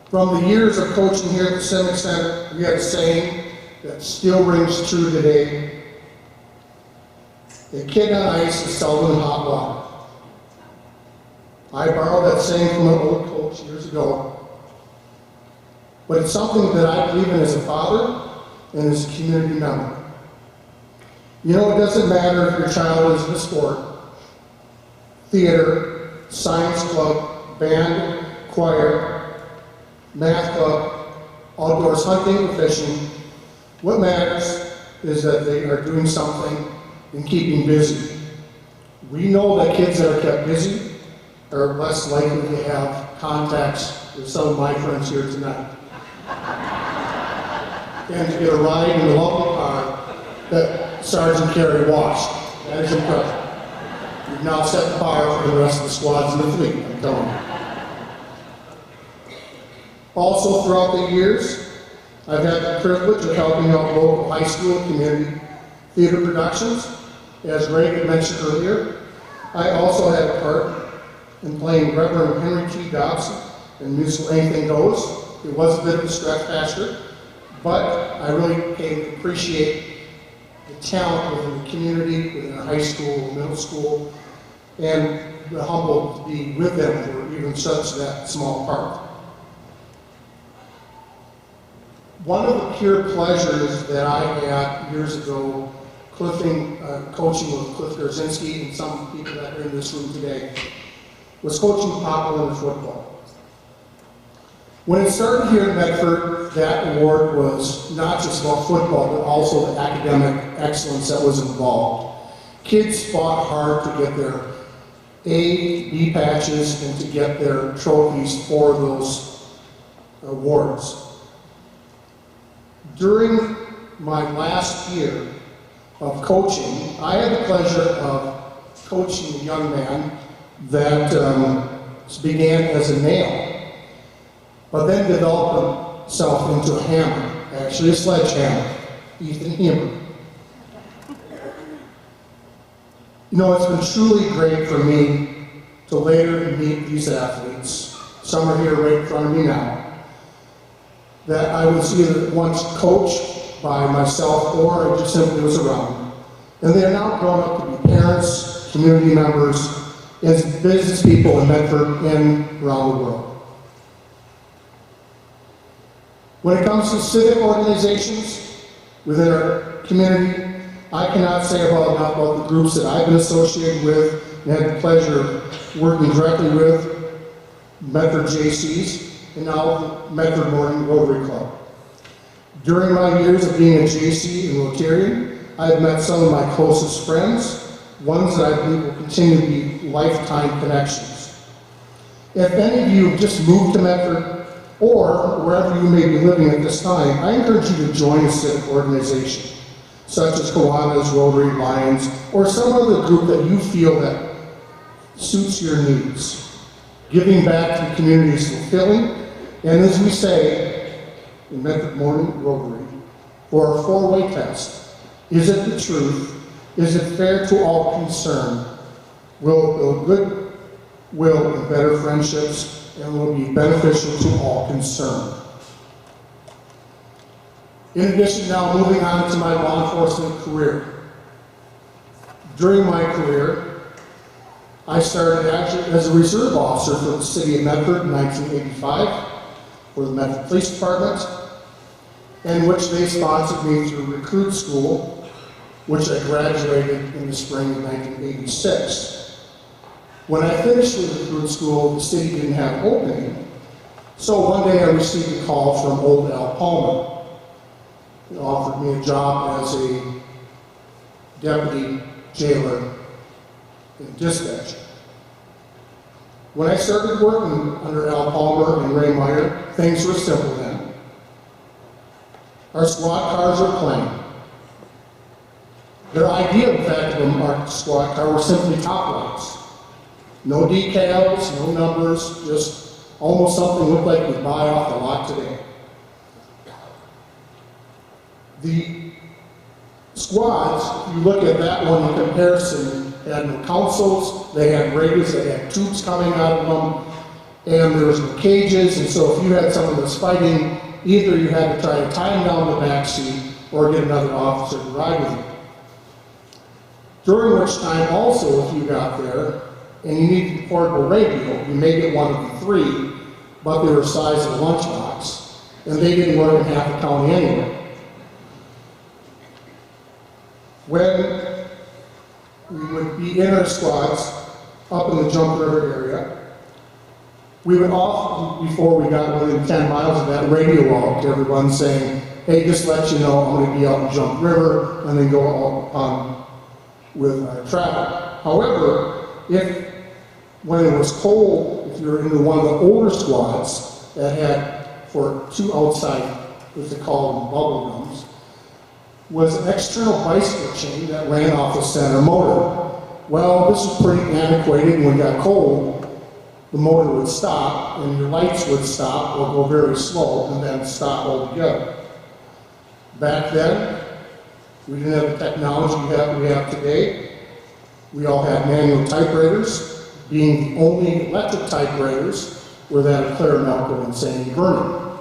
From the years of coaching here at the Civic Center, we had a saying that still rings true today. A kid on ice is seldom in hot water. I borrowed that saying from an old coach years ago, but it's something that I believe in as a father and as a community member. You know, it doesn't matter if your child is in a sport, theater, science club, band, choir, math club, outdoors hunting or fishing. What matters is that they are doing something and keeping busy. We know that kids that are kept busy are less likely to have contacts with some of my friends here tonight. And to get a ride in the lovely car that Sergeant Carey washed. That is impressive. You've now set the bar for the rest of the squads in the fleet, I'm telling you. Also, throughout the years, I've had the privilege of helping out local high school and community theater productions. As Greget mentioned earlier, I also had a part in playing Reverend Henry T. Dobson in musical Anything Goes. It was a bit of a stretch faster, but I really came to appreciate the talent within the community, within our high school, middle school, and we're humbled to be with them for even such that small part. One of the pure pleasures that I had years ago, coaching with Cliff Garzinski and some people that are in this room today, was coaching Pop football. When it started here in Medford, that award was not just about football, but also the academic excellence that was involved. Kids fought hard to get their A, B patches and to get their trophies for those awards. During my last year of coaching, I had the pleasure of coaching a young man that began as a nail, but then developed himself into a hammer, actually a sledgehammer, Ethan Hammer. You know, it's been truly great for me to later meet these athletes. Some are here right in front of me now, that I was either once coached by myself or I just simply was around. And they are now grown up to be parents, community members, and business people in Medford and around the world. When it comes to civic organizations within our community, I cannot say enough about the groups that I've been associated with and had the pleasure of working directly with, Medford JCs, and now the Medford Morning Rotary Club. During my years of being a JC and Rotarian, I have met some of my closest friends, ones that I believe will continue to be lifetime connections. If any of you have just moved to Medford, or wherever you may be living at this time, I encourage you to join a civic organization, such as Kiwanis, Rotary, Lions, or some other group that you feel that suits your needs. Giving back to the community is fulfilling, and as we say in Medford Morning Rotary, for a four-way test, is it the truth? Is it fair to all concerned? Will it build good will and better friendships, and will be beneficial to all concerned? In addition, now moving on to my law enforcement career. During my career, I started actually as a reserve officer for the city of Medford in 1985 for the Medford Police Department, in which they sponsored me through recruit school, which I graduated in the spring of 1986. When I finished with recruit school, the city didn't have an opening, so one day I received a call from old Al Palmer. He offered me a job as a deputy jailer and dispatcher. When I started working under Al Palmer and Ray Meyer, things were simple then. Our squad cars were plain. Their idea, in fact, of a marked squad car was simply top lights. No decals, no numbers, just almost something looked like you'd buy off the lot today. The squads, if you look at that one in comparison, had no consoles, they had radios, they had tubes coming out of them, and there was no cages, and so if you had someone that was fighting, either you had to try to tie them down the back seat or get another officer to ride with you. During which time also, if you got there and you needed a portable radio, you may get one of the three, but they were the size of a lunchbox, and they didn't work in half the county anyway. When we would be in our squads up in the Jump River area, we would often, before we got within 10 miles of that, radio out to everyone saying, hey, just let you know I'm going to be out in Jump River, and then go on with our travel. However, when it was cold, if you're in one of the older squads that had for two outside, what they call them bubble gums, was an external bicycle chain that ran off the center motor. Well, this was pretty antiquated, and when it got cold, the motor would stop, and your lights would stop or go very slow, and then stop altogether. Back then, we didn't have the technology we have today. We all had manual typewriters, being the only electric typewriters where they had a clear Malco and Sandy burning.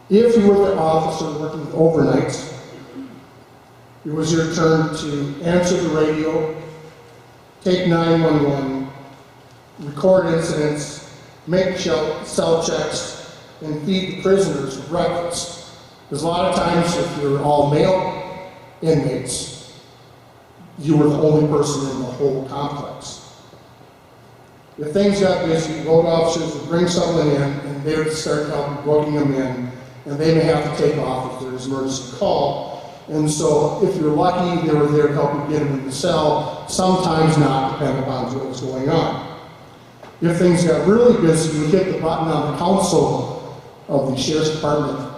If you were the officer working overnights, it was your turn to answer the radio, take 911, record incidents, make cell checks, and feed the prisoners for breakfast. Because a lot of times, if you're all male inmates, you were the only person in the whole complex. If things got busy, road officers would bring someone in, and they would start booking them in, and they may have to take off if there's an emergency call. And so, if you're lucky, they were there to help you get them in the cell, sometimes not, depending upon what was going on. If things got really busy, you would hit the button on the console of the Sheriff's Department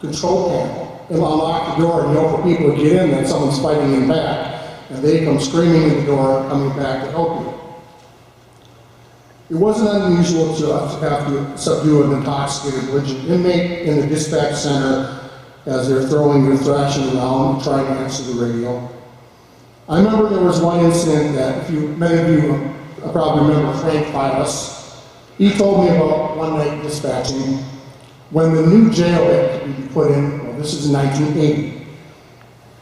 control panel and unlock the door, and you know for people to get in that someone's fighting in back, and they come screaming in the door, coming back to help you. It wasn't unusual to have to subdue an intoxicated religious inmate in the dispatch center as they're throwing their thrashing around, trying to answer the radio. I remember there was one incident that, many of you probably remember Frank Filas. He told me about one night dispatching when the new jail had to be put in. Well, this is in 1980.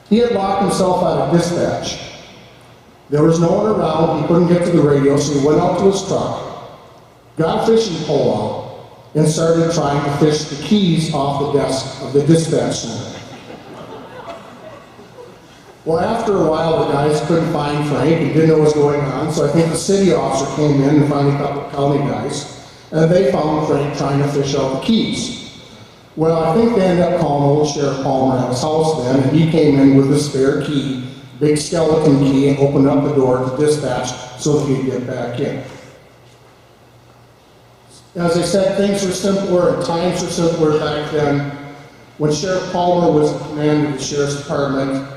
He had locked himself out of dispatch. There was no one around. He couldn't get to the radio, so he went out to his truck, got a fishing pole out, and started trying to fish the keys off the desk of the dispatch center. Well, after a while, the guys couldn't find Frank and didn't know what was going on, so I think the city officer came in and finally a couple of county guys, and they found Frank trying to fish out the keys. Well, I think they ended up calling old Sheriff Palmer at his house then, and he came in with a spare key, big skeleton key, and opened up the door to dispatch so that he'd get back in. As I said, things were simpler and times were simpler back then. When Sheriff Palmer was the commander of the Sheriff's Department,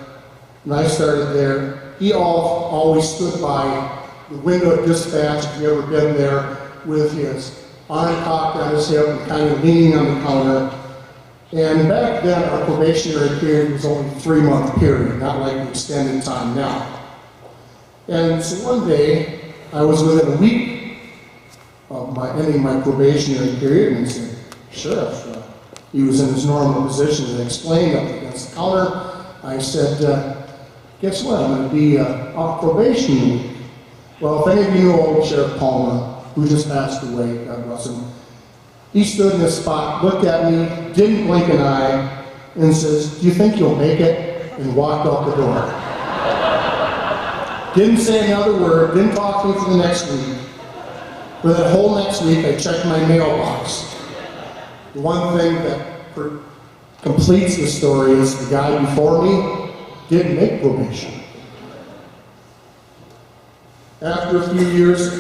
and I started there, he always stood by the window of dispatch, if you've ever been there, with his arm cocked on his hip and kind of leaning on the counter. And back then, our probationary period was only a 3-month period, not like the extended time now. And so one day, I was within a week of ending my probationary period, and I said, Sheriff, he was in his normal position and explained up against the counter. I said, guess what, I'm going to be off probation. Well, if any of you know old Sheriff Palmer, who just passed away, God bless him, he stood in his spot, looked at me, didn't blink an eye, and says, do you think you'll make it? And walked out the door. Didn't say another word, didn't talk to me for the next week. For that whole next week, I checked my mailbox. The one thing that completes the story is the guy before me didn't make probation. After a few years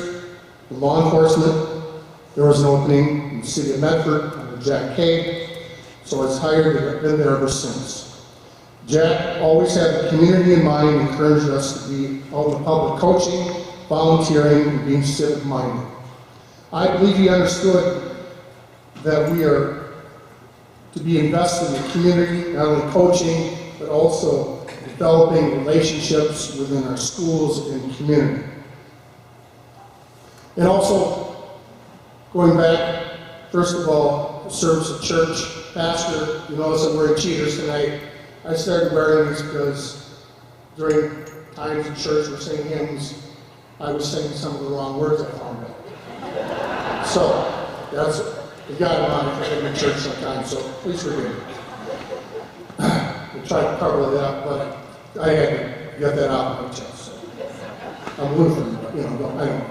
in law enforcement, there was an opening in the city of Medford under Jack Kay, so I was hired and I've been there ever since. Jack always had the community in mind and encouraged us to be out in the public coaching, volunteering, and being civic-minded. I believe he understood that we are to be invested in the community, not only coaching, but also developing relationships within our schools and community. And also, going back, first of all, the service of church, pastor, you notice I'm wearing cheaters tonight. I started wearing these because during times in church we're singing hymns, I was saying some of the wrong words I found out. So, that's, we got it on if I'm in church sometimes, so please forgive me. I tried to cover that up, but I had to get that out of my chest. So. I'm Lutheran, but I don't.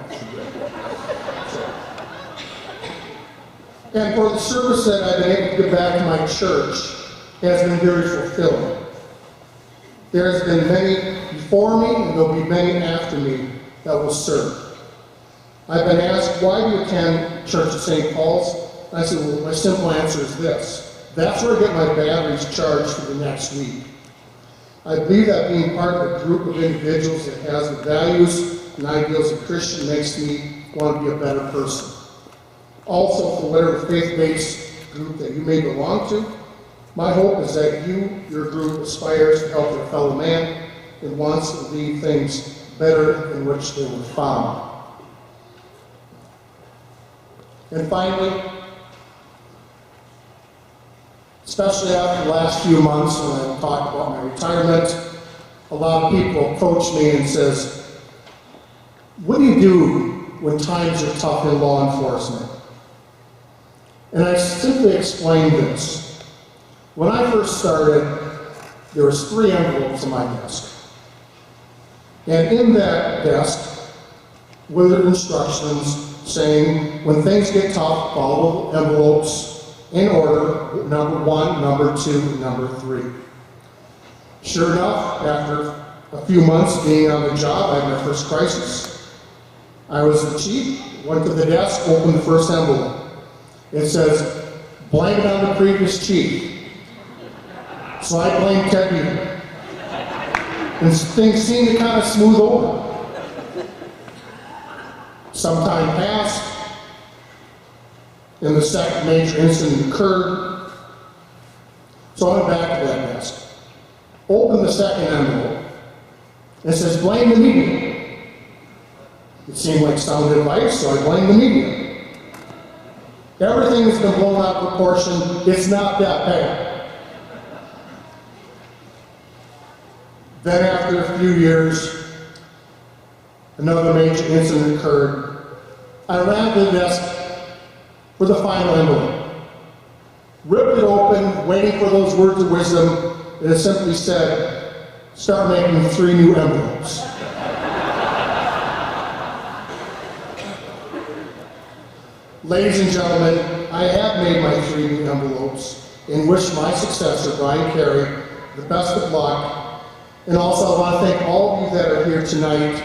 So. And for the service that I've been able to give back to my church has been very fulfilling. There's been many before me, and there'll be many after me that will serve. I've been asked, why do you attend Church of St. Paul's? I said, well, my simple answer is this. That's where I get my batteries charged for the next week. I believe that being part of a group of individuals that has the values and ideals of Christian makes me want to be a better person. Also, for whatever faith-based group that you may belong to, my hope is that your group aspires to help their fellow man and wants to leave things better in which they were found. And finally, especially after the last few months when I talked about my retirement, a lot of people approach me and says, what do you do when times are tough in law enforcement? And I simply explained this. When I first started, there was 3 envelopes on my desk. And in that desk were the instructions saying, when things get tough, follow the envelopes in order, number 1, number 2, and number 3. Sure enough, after a few months being on the job, I had my first crisis. I was the chief, went to the desk, opened the first envelope. It says, blame it on the previous chief. So I blamed Ted Beaver. And things seemed to kind of smooth over. Some time passed, and the second major incident occurred. So I went back to that desk, opened the second envelope. It says, blame the media. It seemed like sound advice, so I blamed the media. Everything has been blown out of proportion. It's not that bad. Then after a few years, another major incident occurred. I ran to the desk for the final envelope. Ripped it open, waiting for those words of wisdom, and it simply said, start making 3 new envelopes. Ladies and gentlemen, I have made my 3 new envelopes and wish my successor, Brian Carey, the best of luck. And also I want to thank all of you that are here tonight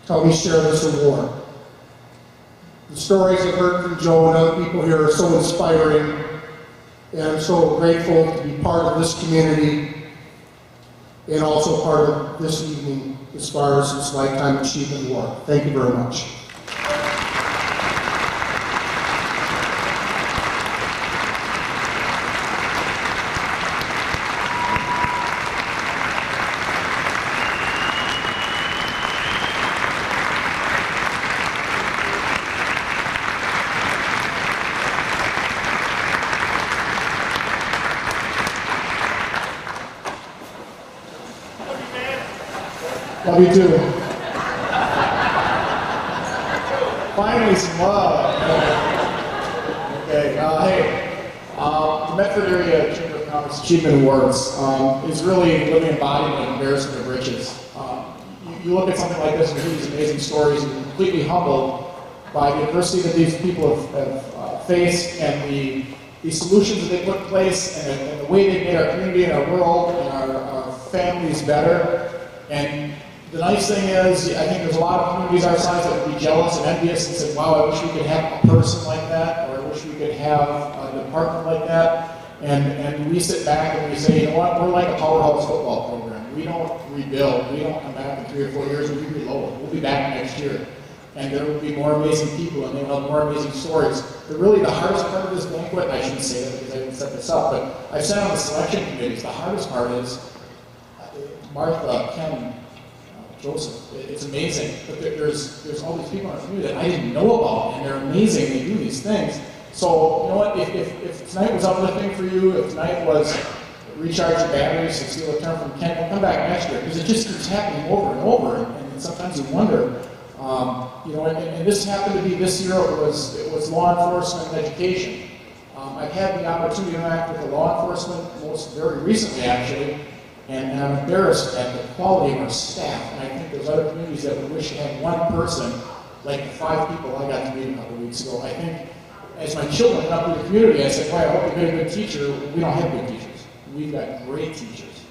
to help me share this award. The stories I've heard from Joe and other people here are so inspiring, and I'm so grateful to be part of this community and also part of this evening as far as this Lifetime Achievement Award. Thank you very much. Love you too. Finally, some love. Okay, hey, the Medford Area Chamber of Commerce Achievement Awards is really a living embodiment of embarrassment of riches. You look at something like this and hear these amazing stories, and you're completely humbled by the adversity that these people have faced and the solutions that they put in place and the way they made our community and our world and our families better. And the nice thing is, I think there's a lot of communities our size that would be jealous and envious and say, wow, I wish we could have a person like that, or I wish we could have a department like that. And we sit back and we say, you know what, we're like a powerhouse football program. We don't rebuild. We don't come back in 3 or 4 years. We reload. We'll be back next year. And there will be more amazing people, and they'll have more amazing stories. But really, the hardest part of this banquet, I shouldn't say that because I didn't set this up, but I've sat on the selection committees. The hardest part is Martha, Ken, Joseph. It's amazing. But there's all these people in our community that I didn't know about, and they're amazing. They do these things. So, you know what, if tonight was uplifting for you, if tonight was recharge your batteries, to steal a term from Ken, we'll come back next year, because it just keeps happening over and over, and sometimes you wonder, you know, and this happened to be this year, it was law enforcement and education. I've had the opportunity to interact with the law enforcement very recently, actually, and I'm embarrassed at the quality of our staff, and I think there's other communities that would wish to have one person like the 5 people I got to meet a couple weeks ago. I think as my children went up to the community, I said, boy, I hope you get a good teacher. We don't have good teachers. We've got great teachers.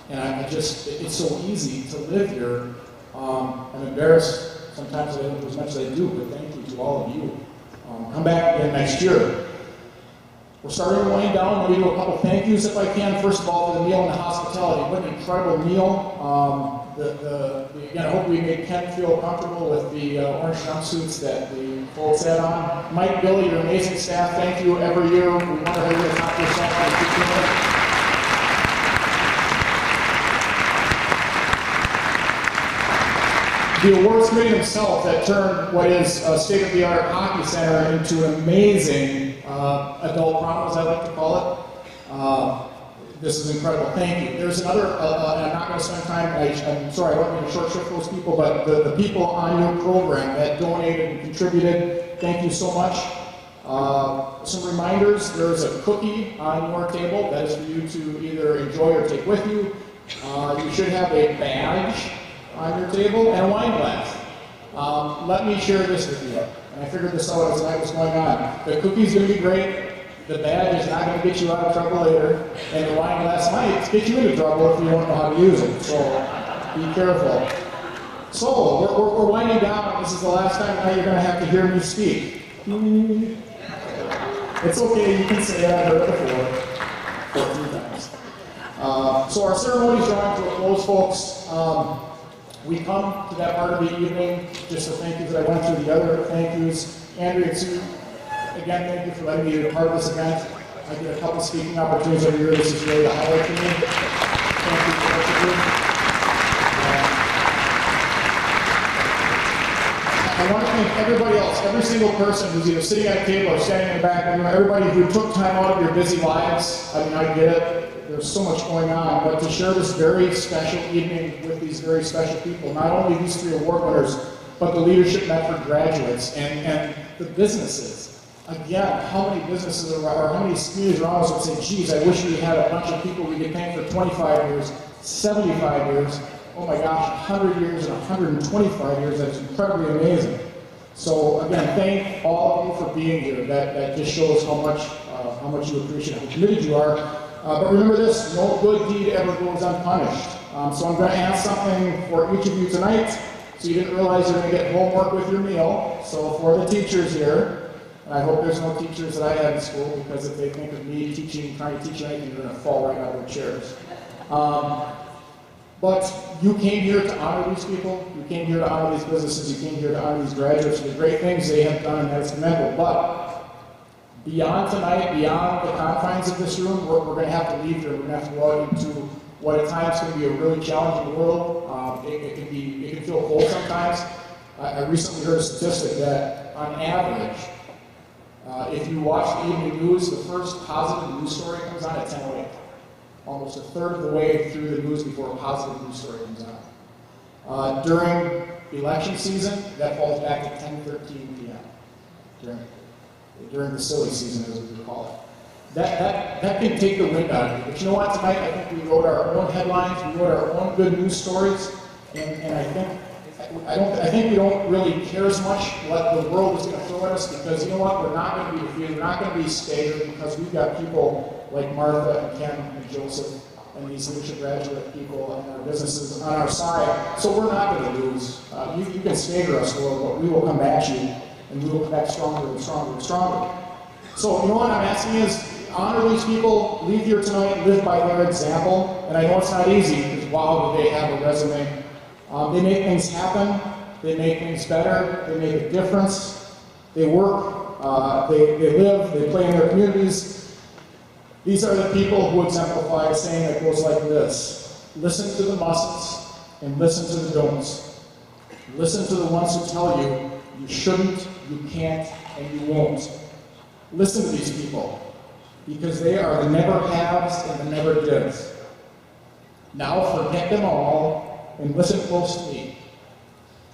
And it's so easy to live here. I'm embarrassed sometimes I don't do as much as I do, but thank you to all of you. Come back again next year. We're starting to wind down. Let me do a couple thank yous if I can. First of all, for the meal and the hospitality. What an incredible meal. Again, I hope we made Ken feel comfortable with the orange jumpsuits that the folks had on. Mike, Billy, your amazing staff. Thank you every year. We wonder how you're going to top yourself and keep doing it. The awards committee themselves that turned what is a state-of-the-art hockey center into an amazing adult prom, as I like to call it. This is incredible. Thank you. There's another, and I'm not going to spend time, I'm sorry, I don't mean to short shrift those people, but the people on your program that donated and contributed, thank you so much. Some reminders, there's a cookie on your table that is for you to either enjoy or take with you. You should have a badge on your table and a wine glass. Let me share this with you. And I figured this out as the night was going on. The cookie's going to be great. The badge is not going to get you out of trouble later. And the wine glass might get you into trouble if you don't know how to use it. So be careful. So we're winding down. This is the last time now you're going to have to hear me speak. It's okay. You can say it. I've heard it before. 14 times. So our ceremony is drawing to a close, folks. We come to that part of the evening, just the thank yous that I went through, the other thank yous. Andrea and Sue, again, thank you for letting me be a part of this event. I get a couple speaking opportunities every year. This is really a highlight for me. Thank you for what you do. I want to thank everybody else, every single person who's either sitting at a table or standing in the back, everybody who took time out of your busy lives. I mean, I get it. There's so much going on, but to share this very special evening with these very special people, not only these 3 award winners, but the Leadership Medford graduates and the businesses. again, how many businesses or how many communities around us would say, geez, I wish we had a bunch of people we could thank for 25 years, 75 years, oh my gosh, 100 years and 125 years. That's incredibly amazing. So again, thank all of you for being here. That just shows how much you appreciate, how committed you are. But remember this, no good deed ever goes unpunished. So I'm going to ask something for each of you tonight. So you didn't realize you're going to get homework with your meal. So for the teachers here, and I hope there's no teachers that I had in school, because if they think of me trying to teach anything, they're going to fall right out of their chairs. But you came here to honor these people, you came here to honor these businesses, you came here to honor these graduates for the great things they have done, and that is commendable. But beyond tonight, beyond the confines of this room, we're going to have to leave here. We're going to have to go out into what at times can be a really challenging world. It can feel cold sometimes. I recently heard a statistic that on average, if you watch the evening news, the first positive news story comes on at 10:08. Almost a third of the way through the news before a positive news story comes on. During election season, that falls back to 10:13 p.m. During the silly season, as we would call it. That can take the wind out of you. But you know what, tonight I think we wrote our own headlines, we wrote our own good news stories, and I think we don't really care as much what the world is going to throw at us, because you know what, we're not going to be defeated, we're not going to be staggered, because we've got people like Martha and Ken and Joseph and these leadership graduate people and our businesses on our side, so we're not going to lose. You can stagger us, Lord, but we will come at you, and we will come back stronger and stronger and stronger. So, you know what I'm asking is, honor these people, leave here tonight, live by their example. And I know it's not easy, because wow, do they have a resume. They make things happen, they make things better, they make a difference, they work, they live, they play in their communities. These are the people who exemplify a saying that goes like this: listen to the musts and listen to the don'ts. Listen to the ones who tell you you shouldn't, you can't, and you won't. Listen to these people, because they are the never haves and the never dids. Now forget them all and listen close to me.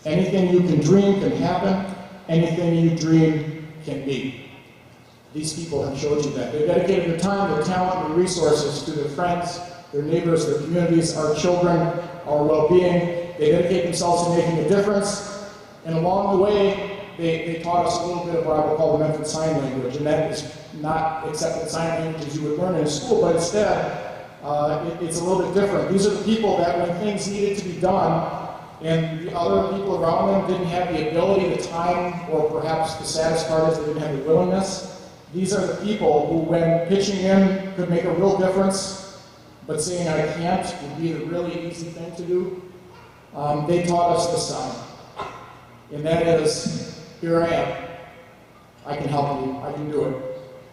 Anything you can dream can happen. Anything you dream can be. These people have showed you that. They've dedicated their time, their talent, their resources to their friends, their neighbors, their communities, our children, our well-being. They dedicate themselves to making a difference. And along the way, they taught us a little bit of what I would call the Medford Sign Language, and that is not accepted sign language as you would learn in school, but instead, it's a little bit different. These are the people that when things needed to be done, and the other people around them didn't have the ability, the time, or perhaps the saddest part is they didn't have the willingness. These are the people who, when pitching in, could make a real difference, but saying I can't would be the really easy thing to do. They taught us this sign, and that is, here I am. I can help you. I can do it.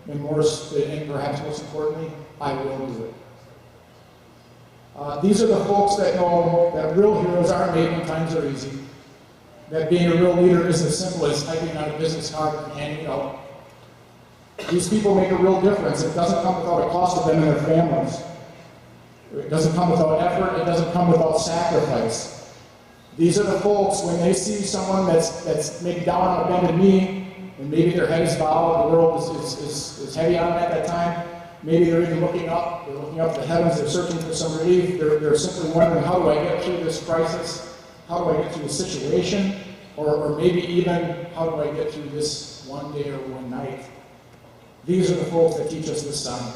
And perhaps most importantly, I will do it. These are the folks that know that real heroes aren't made when times are easy. That being a real leader isn't as simple as typing out a business card and handing it out. These people make a real difference. It doesn't come without a cost to them and their families. It doesn't come without effort. It doesn't come without sacrifice. These are the folks, when they see someone that's maybe down on a bended knee, and maybe their head is bowed, the world is heavy on them at that time. Maybe they're even looking up, they're looking up to the heavens, they're searching for some relief, they're simply wondering, how do I get through this crisis? How do I get through this situation? Or maybe even, how do I get through this one day or one night? These are the folks that teach us this sign.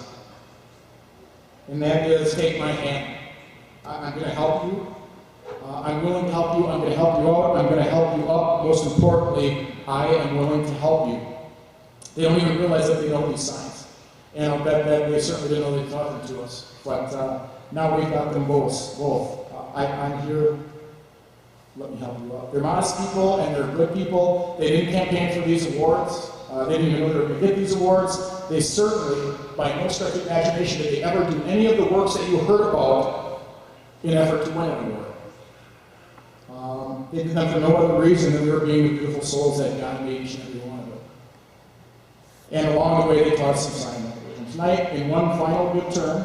And that is, take my hand. I'm going to help you. I'm willing to help you. I'm going to help you out. I'm going to help you up. Most importantly, I am willing to help you. They don't even realize that they know these signs. And I'll bet that they certainly didn't know they taught them to us. But now we've got them both. I'm here. Let me help you out. They're modest people and they're good people. They didn't campaign for these awards. They didn't even know they were going to get these awards. They certainly, by no stretch of imagination, did they ever do any of the works that you heard about in an effort to win an award. They did them for no other reason than we were being the beautiful souls that God made each and every one of them. And along the way, they taught us some sign language. And tonight, in one final good turn,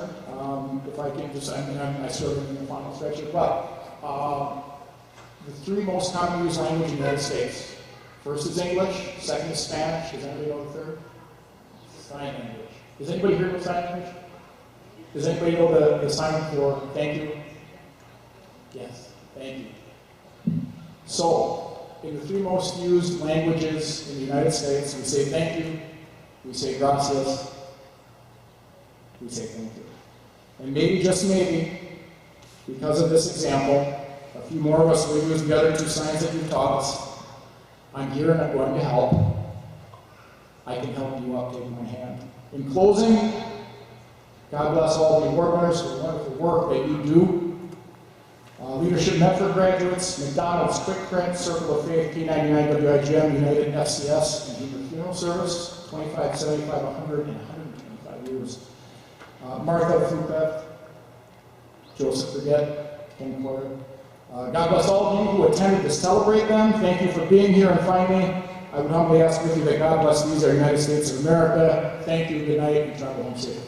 if I can just, I sort of in the final stretch here, but the three most commonly used languages in the United States, First is English, second is Spanish. Does anybody know the third? Sign language. Does anybody hear the sign language? Does anybody know the sign for thank you? Yes, thank you. So, in the three most used languages in the United States, we say thank you, we say gracias, we say thank you. And maybe, just maybe, because of this example, a few more of us will use the other two signs that you taught us. I'm here and I'm going to help. I can help you out, take my hand. In closing, God bless all the award winners for the wonderful work that you do. Leadership Medford graduates, McDonalds, Quik Print, Circle of Faith, P99, WIGM, United FCS, and Human Funeral Service, 25, 75, 100, and 125 years. Martha Pflughoeft, Joseph Greget, Ken Coyer. God bless all of you who attended to celebrate them. Thank you for being here, and finally, I would humbly ask with you that God bless these, our United States of America. Thank you, good night, and travel home safe.